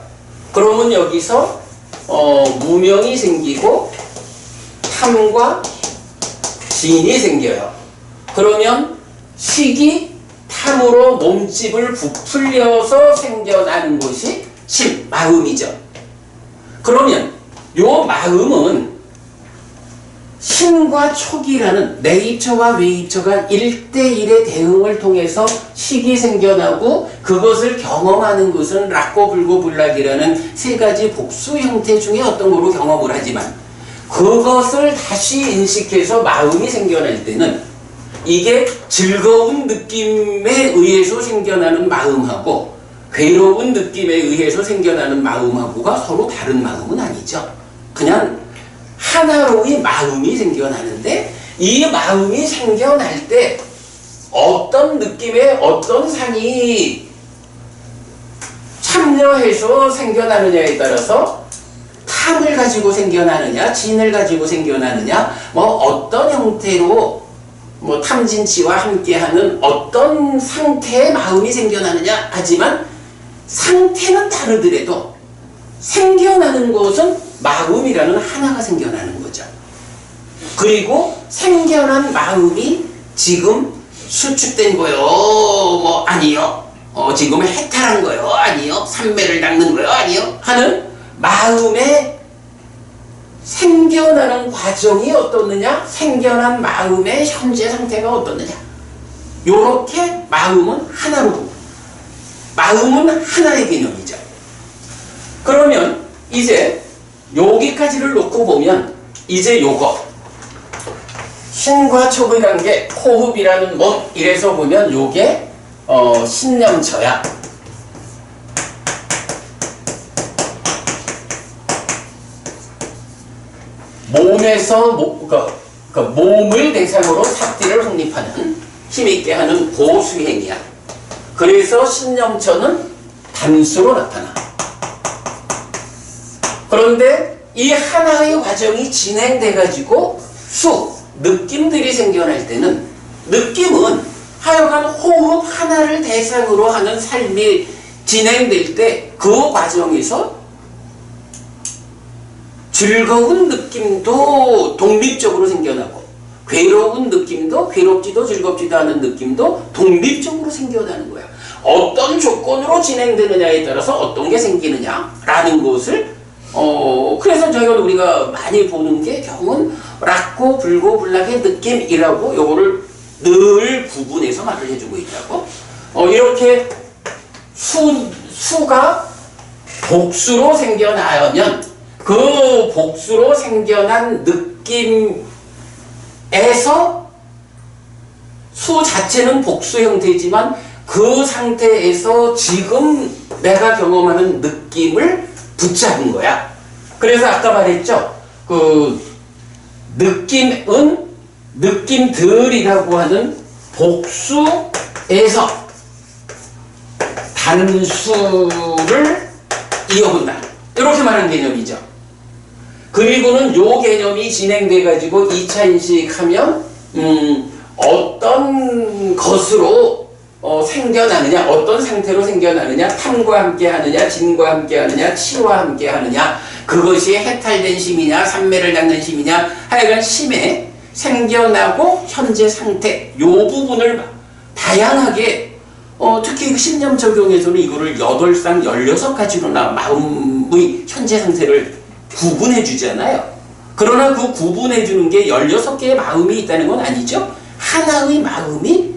그러면 여기서 무명이 생기고 탐과 진이 생겨요. 그러면 식이 탐으로 몸집을 부풀려서 생겨나는 것이 심, 마음이죠. 그러면 요 마음은 신과 촉이라는 네이처와 웨이처가 1대1의 대응을 통해서 식이 생겨나고 그것을 경험하는 것은 락고 불고 불락이라는 세 가지 복수 형태 중에 어떤 거로 경험을 하지만 그것을 다시 인식해서 마음이 생겨날 때는 이게 즐거운 느낌에 의해서 생겨나는 마음하고 괴로운 느낌에 의해서 생겨나는 마음하고가 서로 다른 마음은 아니죠. 그냥 하나로의 마음이 생겨나는데 이 마음이 생겨날 때 어떤 느낌의 어떤 상이 참여해서 생겨나느냐에 따라서 탐을 가지고 생겨나느냐, 진을 가지고 생겨나느냐, 뭐 어떤 형태로 뭐 탐진치와 함께하는 어떤 상태의 마음이 생겨나느냐 하지만 상태는 다르더라도 생겨나는 것은 마음이라는 하나가 생겨나는 거죠. 그리고 생겨난 마음이 지금 수축된 거요? 뭐 아니요. 지금 해탈한 거요? 아니요. 삼매를 닦는 거요? 아니요. 하는 마음의 생겨나는 과정이 어떻느냐? 생겨난 마음의 현재 상태가 어떻느냐? 요렇게 마음은 하나로 보고 마음은 하나의 개념이죠. 그러면 이제 여기까지를 놓고 보면 이제 요거 신과 촉의 관계, 호흡이라는 몸 이래서 보면 요게 신념처야. 몸에서 몸을 대상으로 삭디를 확립하는 힘있게 하는 보수행이야. 그래서 신념처는 단수로 나타나. 그런데 이 하나의 과정이 진행돼가지고 느낌들이 생겨날 때는 느낌은 하여간 호흡 하나를 대상으로 하는 삶이 진행될 때 그 과정에서 즐거운 느낌도 독립적으로 생겨나고 괴로운 느낌도 괴롭지도 즐겁지도 않은 느낌도 독립적으로 생겨나는 거야. 어떤 조건으로 진행되느냐에 따라서 어떤 게 생기느냐라는 것을 그래서 저희가 우리가 많이 보는 게 경은 락고 불고 불락의 느낌이라고 요거를 늘 구분해서 말을 해주고 있다고. 이렇게 수가 복수로 생겨나면 그 복수로 생겨난 느낌에서 수 자체는 복수 형태지만 그 상태에서 지금 내가 경험하는 느낌을 붙잡은 거야. 그래서 아까 말했죠. 그 느낌은 느낌들이라고 하는 복수에서 단수를 이어본다. 이렇게 말하는 개념이죠. 그리고는 요 개념이 진행돼 가지고 2차 인식하면 어떤 것으로 생겨나느냐, 어떤 상태로 생겨나느냐, 탐과 함께 하느냐, 진과 함께 하느냐, 치와 함께 하느냐, 그것이 해탈된 심이냐, 삼매를 낳는 심이냐, 하여간 심에 생겨나고 현재 상태, 요 부분을 다양하게 특히 그 신념 적용에서는 이거를 8쌍 16가지로나 마음의 현재 상태를 구분해 주잖아요. 그러나 그 구분해 주는 게 16개의 마음이 있다는 건 아니죠. 하나의 마음이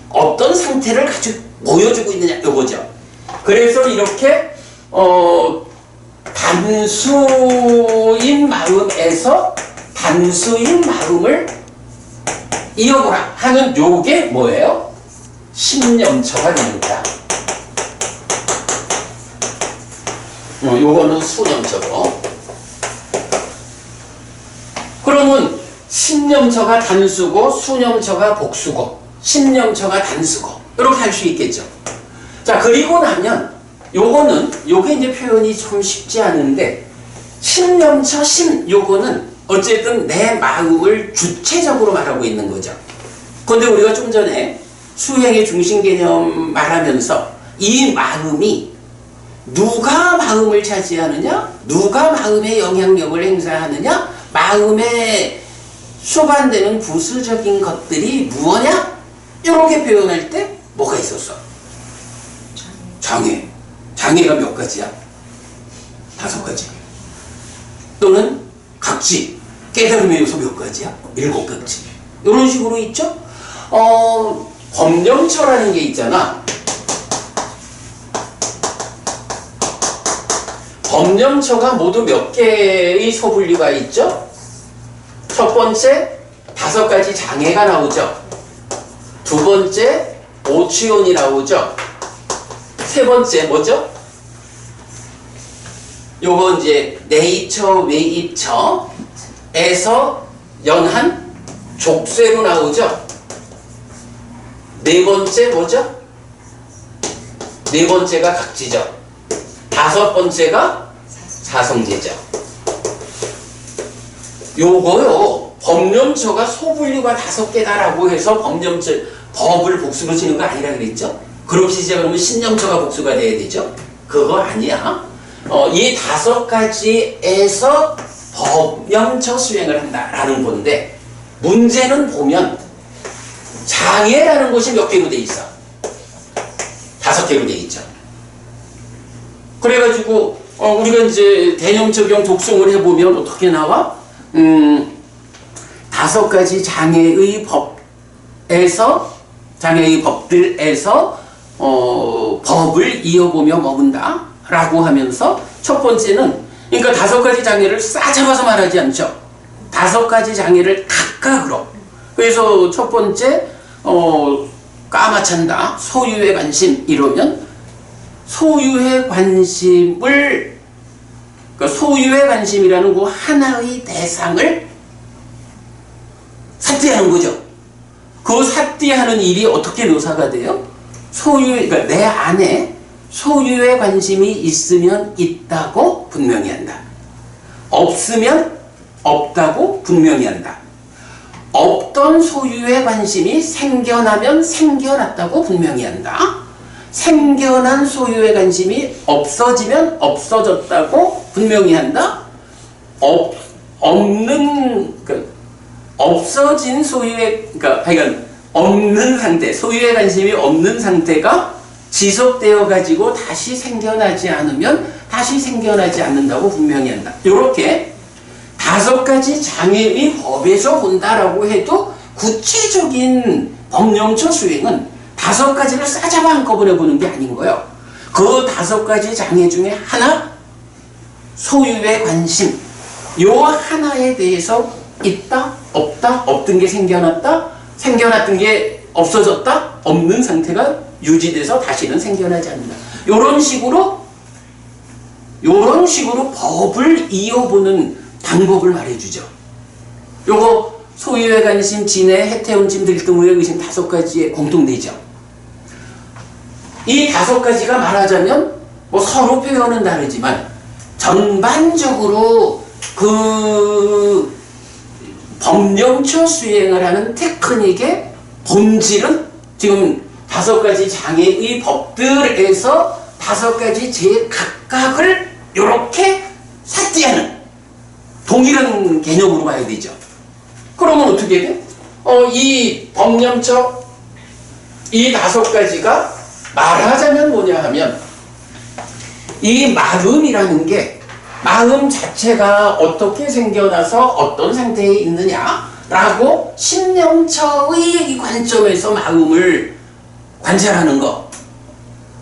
어떤 상태를 가지고 보여주고 있느냐 이거죠. 그래서 이렇게 단수인 마음에서 단수인 마음을 이어보라 하는 요게 뭐예요? 신념처가 되는 거야. 요거는 수념처고. 그러면 신념처가 단수고 수념처가 복수고 신념처가 단수고 이렇게 할 수 있겠죠. 자, 그리고 나면 요게 이제 표현이 좀 쉽지 않은데 신념처 요거는 어쨌든 내 마음을 주체적으로 말하고 있는 거죠. 그런데 우리가 좀 전에 수행의 중심 개념 말하면서 이 마음이 누가 마음을 차지하느냐, 누가 마음의 영향력을 행사하느냐, 마음에 수반되는 부수적인 것들이 무엇냐? 이렇게 표현할 때 뭐가 있었어? 장애. 장애가 몇 가지야? 5가지. 또는 각지. 깨달음의 요소 몇 가지야? 7가지. 이런 식으로 있죠? 법념처라는 게 있잖아. 법념처가 모두 몇 개의 소분류가 있죠? 첫 번째, 5가지 장애가 나오죠. 두 번째, 오추연이 나오죠. 세 번째, 뭐죠? 요거 이제 내입처, 외입처에서 연한 족쇄로 나오죠. 네 번째 뭐죠? 네 번째가 각지죠. 5번째가 사성제죠. 요거요, 법념처가 소분류가 5개다라고 해서 법념처, 법을 복수로 치는 거 아니라 그랬죠? 그렇게 시작하면 신념처가 복수가 돼야 되죠? 그거 아니야. 이 5가지에서 법념처 수행을 한다라는 건데, 문제는 보면 장애라는 것이 몇 개로 돼 있어? 5개로 돼 있죠. 그래가지고 우리가 이제 대념적용 독송을 해보면 어떻게 나와? 5가지 장애의 법에서, 장애의 법들에서 법을 이어보며 먹은다 라고 하면서, 첫 번째는, 그러니까 5가지 장애를 싸잡아서 말하지 않죠. 5가지 장애를 각각으로. 그래서 첫 번째 까마찬다, 소유의 관심. 이러면 소유의 관심을, 그러니까 소유의 관심이라는 그 하나의 대상을 삭제하는 거죠. 그 삭제하는 일이 어떻게 묘사가 돼요? 그러니까 내 안에 소유의 관심이 있으면 있다고 분명히 한다. 없으면 없다고 분명히 한다. 없던 소유의 관심이 생겨나면 생겨났다고 분명히 한다. 생겨난 소유의 관심이 없어지면 없어졌다고 분명히 한다. 없어진 소유의, 그러니까 하여간 없는 상태, 소유의 관심이 없는 상태가 지속되어 가지고 다시 생겨나지 않으면 다시 생겨나지 않는다고 분명히 한다. 이렇게 5가지 장애의 법에서 본다라고 해도 구체적인 법령처 수행은 5가지를 싸잡아 한꺼번에 보는 게 아닌 거예요. 그 5가지 장애 중에 하나, 소유의 관심, 요 하나에 대해서 있다, 없다, 없던 게 생겨났다, 생겨났던 게 없어졌다, 없는 상태가 유지돼서 다시는 생겨나지 않는다. 요런 식으로 법을 이어보는 방법을 말해주죠. 요거 소유의 관심, 진해, 해태운심, 들등후의 의심 5가지에 공통되죠. 이 5가지가 말하자면 뭐 서로 표현은 다르지만 전반적으로 그 법령처 수행을 하는 테크닉의 본질은 지금 5가지 장애의 법들에서 5가지 제각각을 이렇게 삭제하는 동일한 개념으로 봐야 되죠. 그러면 어떻게 돼? 이 법령처 이 5가지가 말하자면 뭐냐 하면 이 마음이라는 게 마음 자체가 어떻게 생겨나서 어떤 상태에 있느냐라고 신념처의 관점에서 마음을 관찰하는 거,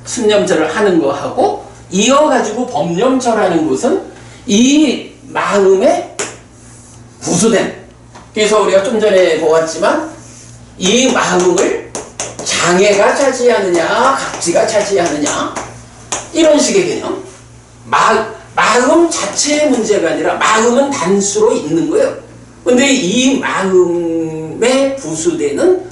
신념처를 하는 거하고 이어가지고 법령처라는 것은 이 마음의 부수된, 그래서 우리가 좀 전에 보았지만 이 마음을 장애가 차지하느냐 각지가 차지하느냐 이런 식의 개념. 마음 자체의 문제가 아니라 마음은 단수로 있는 거예요. 근데 이 마음에 부수되는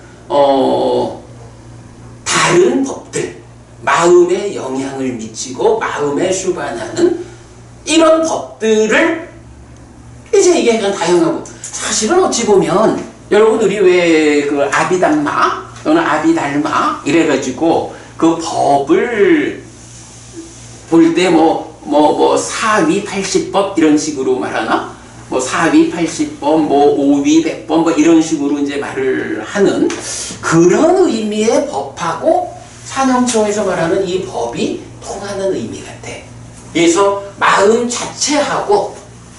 다른 법들, 마음에 영향을 미치고 마음에 수반하는 이런 법들을 이제 이게 약간 다양하고, 사실은 어찌 보면 여러분 우리 왜 그 아비담마 또는 아비달마 이래가지고 그 법을 볼 때 사위 80법 이런 식으로 말하나? 뭐 사위 80법, 뭐 오위 100법 뭐 이런 식으로 이제 말을 하는 그런 의미의 법하고 산영처에서 말하는 이 법이 통하는 의미 같아. 그래서 마음 자체하고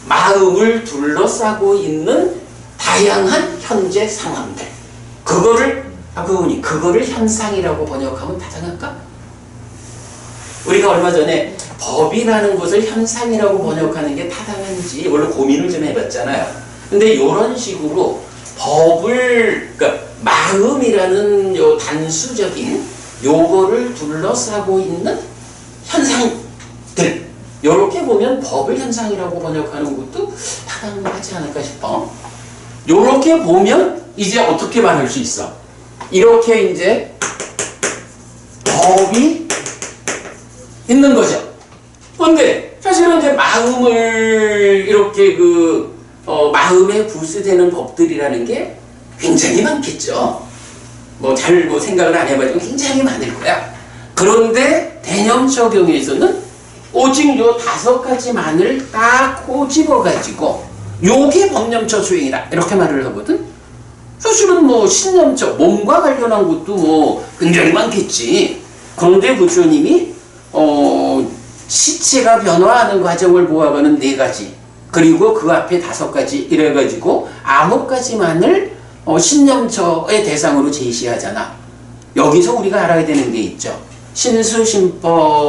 마음을 둘러싸고 있는 다양한 현재 상황들, 그거를 현상이라고 번역하면 타당할까? 우리가 얼마 전에 법이라는 것을 현상이라고 번역하는 게 타당한지 원래 고민을 좀 해봤잖아요. 근데 이런 식으로 법을, 그러니까 마음이라는 요 단수적인 요거를 둘러싸고 있는 현상들, 요렇게 보면 법을 현상이라고 번역하는 것도 타당하지 않을까 싶어. 요렇게 보면 이제 어떻게 말할 수 있어? 이렇게 이제 법이 있는 거죠. 그런데 사실은 이제 마음을 이렇게 마음에 부수되는 법들이라는 게 굉장히 많겠죠. 잘 생각을 안 해봐도 굉장히 많을 거야. 그런데 대념 적용에서는 오직 요 5가지만을 딱 꼬집어가지고 요게 법념처 수행이다 이렇게 말을 하거든. 사실은 신념처, 몸과 관련한 것도 굉장히 많겠지. 그런데 부처님이 시체가 변화하는 과정을 보아가는 4가지, 그리고 그 앞에 5가지 이래가지고 9가지만을 신념처의 대상으로 제시하잖아. 여기서 우리가 알아야 되는 게 있죠. 신수신법이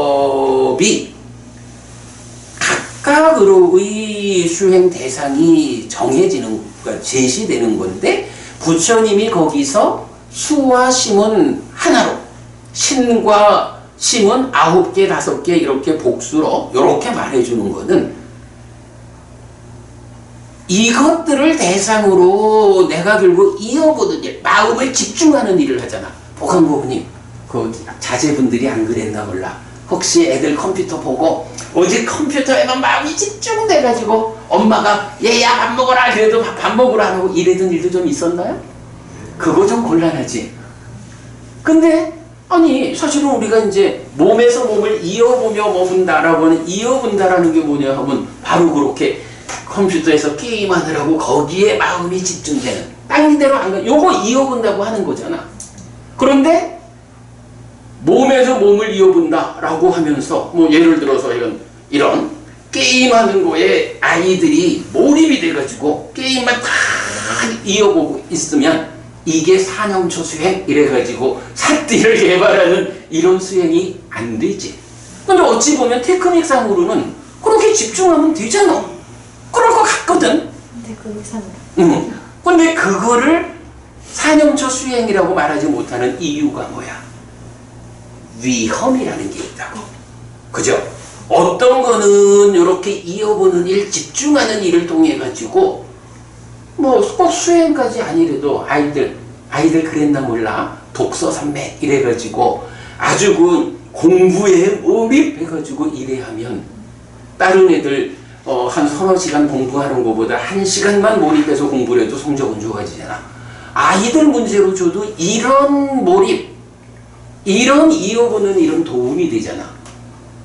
각각으로의 수행 대상이 정해지는, 그러니까 제시되는 건데, 부처님이 거기서 수와 심은 하나로, 신과 심은 9개, 5개 이렇게 복수로 이렇게 말해주는 거는 이것들을 대상으로 내가 결국 이어보는 일, 마음을 집중하는 일을 하잖아. 보건고님, 그 자제분들이 안 그랬나 몰라. 혹시 애들 컴퓨터 보고 오직 컴퓨터에만 마음이 집중돼가지고 엄마가 얘야 밥 먹어라 그래도 밥 먹으라 안 하고 이랬던 일도 좀 있었나요? 그거 좀 곤란하지. 근데 아니 사실은 우리가 이제 몸에서 몸을 이어보며 머문다라고 하는, 이어본다라는 게 뭐냐 하면 바로 그렇게 컴퓨터에서 게임하느라고 거기에 마음이 집중되는, 딴 데로 안 가, 요거 이어본다고 하는 거잖아. 그런데 몸에서 몸을 이어본다라고 하면서 예를 들어서 이런 게임하는 거에 아이들이 몰입이 돼가지고 게임만 다 이어보고 있으면 이게 사념초 수행 이래가지고 삿띠를 개발하는 이런 수행이 안 되지. 근데 어찌 보면 테크닉상으로는 그렇게 집중하면 되잖아. 그럴 것 같거든. 테크닉상. 근데 그거를 사념초 수행이라고 말하지 못하는 이유가 뭐야? 위험이라는 게 있다고. 그죠? 어떤 거는 이렇게 이어보는 일, 집중하는 일을 통해 가지고 뭐 꼭 수행까지 아니래도 아이들 그랬나 몰라. 독서 산매 이래 가지고 아주 그 공부에 몰입해 가지고 이래 하면 다른 애들 한 서너 시간 공부하는 것보다 1시간만 몰입해서 공부를 해도 성적은 좋아지잖아. 아이들 문제로 줘도 이런 몰입, 이런 이어보는 일은 도움이 되잖아.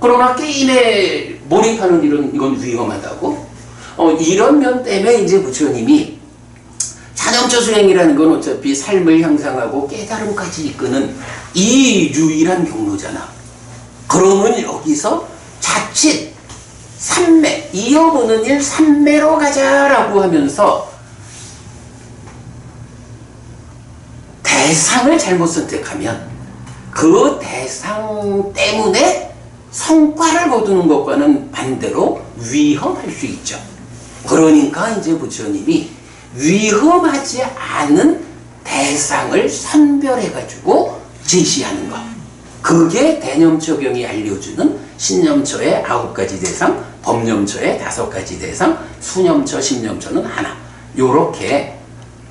그러나 게임에 몰입하는 일은 이건 위험하다고. 이런 면 때문에 이제 부처님이 사념초 수행이라는 건 어차피 삶을 향상하고 깨달음까지 이끄는 이 유일한 경로잖아. 그러면 여기서 자칫 삼매, 이어보는 일 삼매로 가자라고 하면서 대상을 잘못 선택하면 그 대상 때문에 성과를 거두는 것과는 반대로 위험할 수 있죠. 그러니까 이제 부처님이 위험하지 않은 대상을 선별해가지고 제시하는 것. 그게 대념초경이 알려주는 신념초의 9가지 대상, 법념초의 5가지 대상, 수념초, 신념초는 하나. 요렇게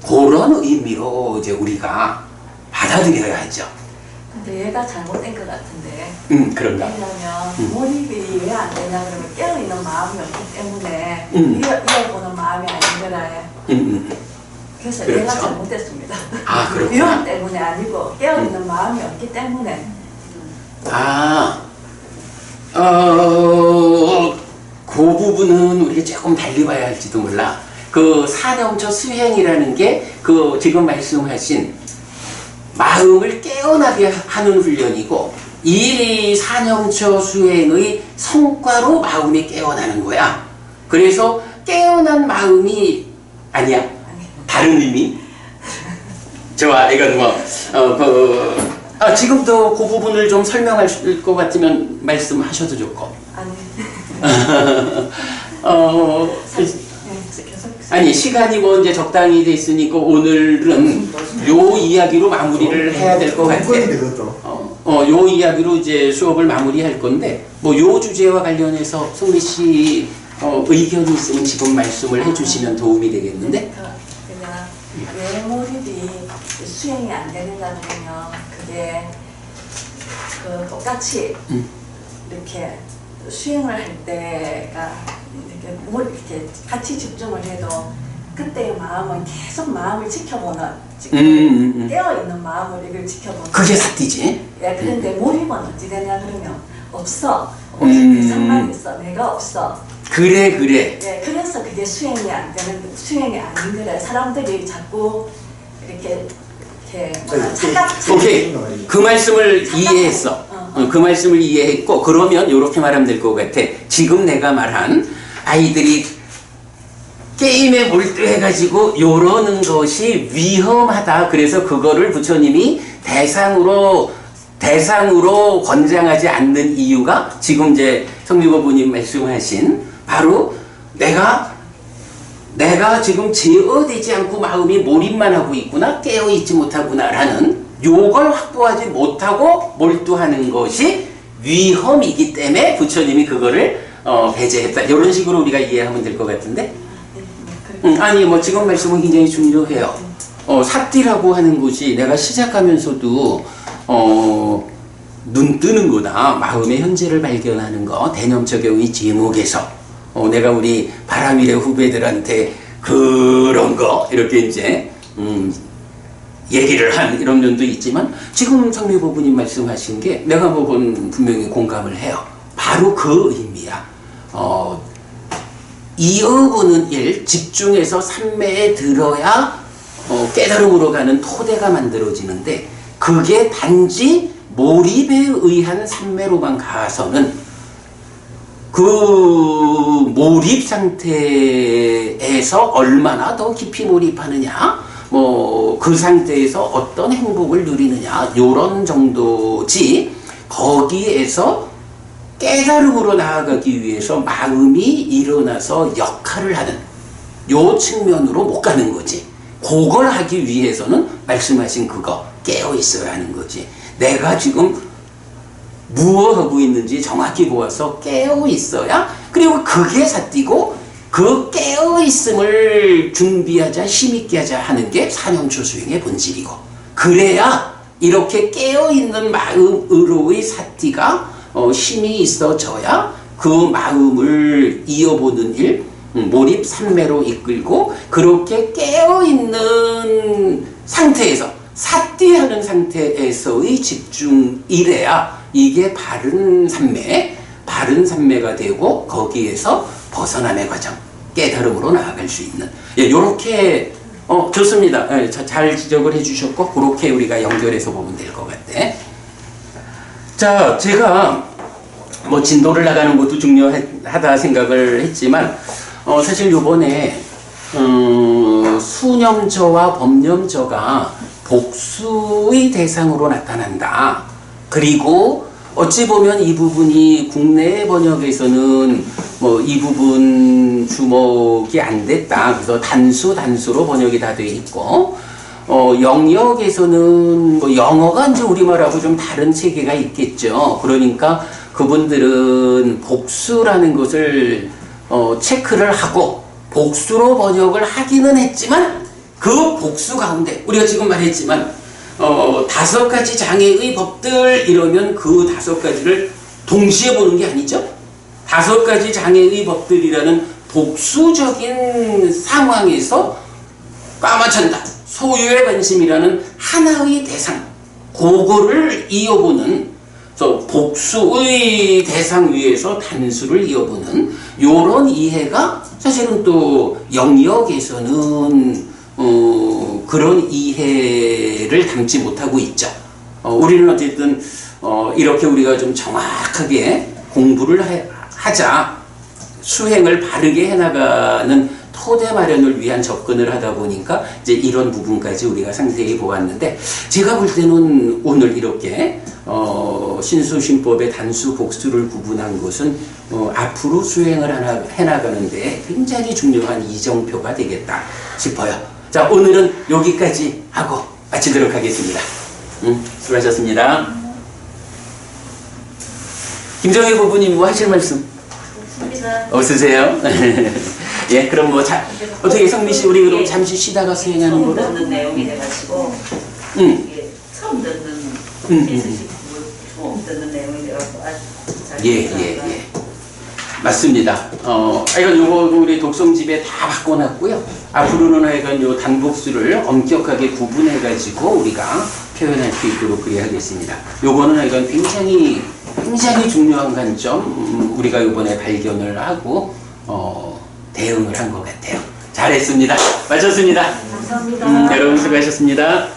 그런 의미로 이제 우리가 받아들여야 하죠. 근데 얘가 잘못된 것 같은데. 그런가? 왜냐면 몰입이 왜 안 되냐 그러면 깨어있는 마음이 없기 때문에 이어보는 마음이 아닌 거라. 그래서 그렇죠. 얘가 잘못됐습니다. 아, 그렇구나. 위험 때문에 아니고 깨어있는 마음이 없기 때문에. 그 부분은 우리가 조금 달리 봐야 할지도 몰라. 그 사념초 수행이라는 게 그 지금 말씀하신 마음을 깨어나게 하는 훈련이고, 이 사념초 수행의 성과로 마음이 깨어나는 거야. 그래서 깨어난 마음이 아니야. 다른 의미? 좋아, 이건 지금도 그 부분을 좀 설명할 것 같으면 말씀하셔도 좋고. 아니, 시간이 뭐 이제 적당히 돼 있으니까 오늘은 요 이야기로 마무리를 해야 될 것 같아. 요 이야기로 이제 수업을 마무리할 건데, 뭐 요 주제와 관련해서 송미 씨 의견이 있으면 지금 말씀을 해주시면 도움이 되겠는데? 그냥 왜 몰입이 수행이 안 되는가 그러면 그게 그 똑같이 이렇게 수행을 할 때가 이렇게 같이 집중을 해도 그때의 마음은 계속 마음을 지켜보는 깨어있는 마음을 이걸 지켜보는 그게 사띠지. 예, 그런데 몰입은 어찌 되냐 그러면 없어. 대상만 있어. 내가 없어. 그래. 예, 그래서 그게 수행이 안 되는, 수행이 아닌 거래. 사람들이 자꾸 이렇게 오케이. 그 말씀을 이해했어. 그 말씀을 이해했고, 그러면 이렇게 말하면 될 것 같아. 지금 내가 말한 아이들이 게임에 몰두해가지고 요러는 것이 위험하다. 그래서 그거를 부처님이 대상으로 권장하지 않는 이유가 지금 이제 성유고 부님 말씀하신 바로 내가 지금 제어되지 않고 마음이 몰입만 하고 있구나, 깨어있지 못하구나 라는 요걸 확보하지 못하고 몰두하는 것이 위험이기 때문에 부처님이 그거를 배제했다. 이런 식으로 우리가 이해하면 될 것 같은데? 아니, 뭐 지금 말씀은 굉장히 중요해요. 삿띠라고 하는 것이 내가 시작하면서도 눈 뜨는 거다. 마음의 현재를 발견하는 거. 대념초경의 제목에서 내가 우리 바람일의 후배들한테 그런 거 이렇게 이제 얘기를 한 이런 면도 있지만, 지금 성미고 부님 말씀하신 게 내가 분명히 공감을 해요. 바로 그 의미야. 이어보는 일, 집중해서 삼매에 들어야 깨달음으로 가는 토대가 만들어지는데, 그게 단지 몰입에 의한 삼매로만 가서는 그 몰입 상태에서 얼마나 더 깊이 몰입하느냐, 그 상태에서 어떤 행복을 누리느냐 요런 정도지 거기에서 깨달음으로 나아가기 위해서 마음이 일어나서 역할을 하는 요 측면으로 못 가는 거지. 그걸 하기 위해서는 말씀하신 그거 깨어 있어야 하는 거지. 내가 지금 무엇 하고 있는지 정확히 보아서 깨어 있어야, 그리고 그게 사띠고 그 깨어 있음을 준비하자, 힘있게 하자 하는 게 사명초 수행의 본질이고, 그래야 이렇게 깨어 있는 마음으로의 사띠가 힘이 있어져야 그 마음을 이어보는 일, 몰입 삼매로 이끌고, 그렇게 깨어있는 상태에서 사띠하는 상태에서의 집중이래야 이게 바른 삼매가 되고 거기에서 벗어남의 과정, 깨달음으로 나아갈 수 있는, 요렇게 좋습니다. 예, 잘 지적을 해주셨고 그렇게 우리가 연결해서 보면 될 것 같아. 자, 제가 진도를 나가는 것도 중요하다 생각을 했지만 사실 요번에 수념저와 법념저가 복수의 대상으로 나타난다. 그리고 어찌 보면 이 부분이 국내 번역에서는 이 부분 주목이 안 됐다. 그래서 단수로 번역이 다 돼 있고, 영역에서는 영어가 이제 우리말하고 좀 다른 체계가 있겠죠. 그러니까 그분들은 복수라는 것을 체크를 하고 복수로 번역을 하기는 했지만, 그 복수 가운데 우리가 지금 말했지만 5가지 장애의 법들 이러면 그 5가지를 동시에 보는 게 아니죠. 5가지 장애의 법들이라는 복수적인 상황에서 까마찬다, 소유의 관심이라는 하나의 대상, 그거를 이어보는, 그래서 복수의 대상 위에서 단수를 이어보는 요런 이해가 사실은 또 영역에서는 그런 이해를 담지 못하고 있죠. 우리는 어쨌든 이렇게 우리가 좀 정확하게 공부를 하자, 수행을 바르게 해나가는 토대 마련을 위한 접근을 하다 보니까 이제 이런 부분까지 우리가 상세히 보았는데, 제가 볼 때는 오늘 이렇게 신수신법의 단수 복수를 구분한 것은 앞으로 수행을 해나가는데 굉장히 중요한 이정표가 되겠다 싶어요. 자, 오늘은 여기까지 하고 마치도록 하겠습니다. 수고하셨습니다. 김정혜 부부님 하실 말씀 없으세요? 예, 그럼 어떻게 성미씨 우리 그럼 잠시 쉬다가 수행하는 처음 거로? 듣는 내용이 돼가지고 이게 처음 듣는 처음 듣는 내용이 돼가지고 잘 예. 맞습니다. 하여간 요거 우리 독성집에 다 바꿔놨고요. 앞으로는 하여간 요 단복수를 엄격하게 구분해가지고 우리가 표현할 수 있도록 그래야겠습니다. 요거는 하여간 굉장히 중요한 관점, 우리가 요번에 발견을 하고, 대응을 한 것 같아요. 잘했습니다. 마쳤습니다. 감사합니다. 여러분 수고하셨습니다.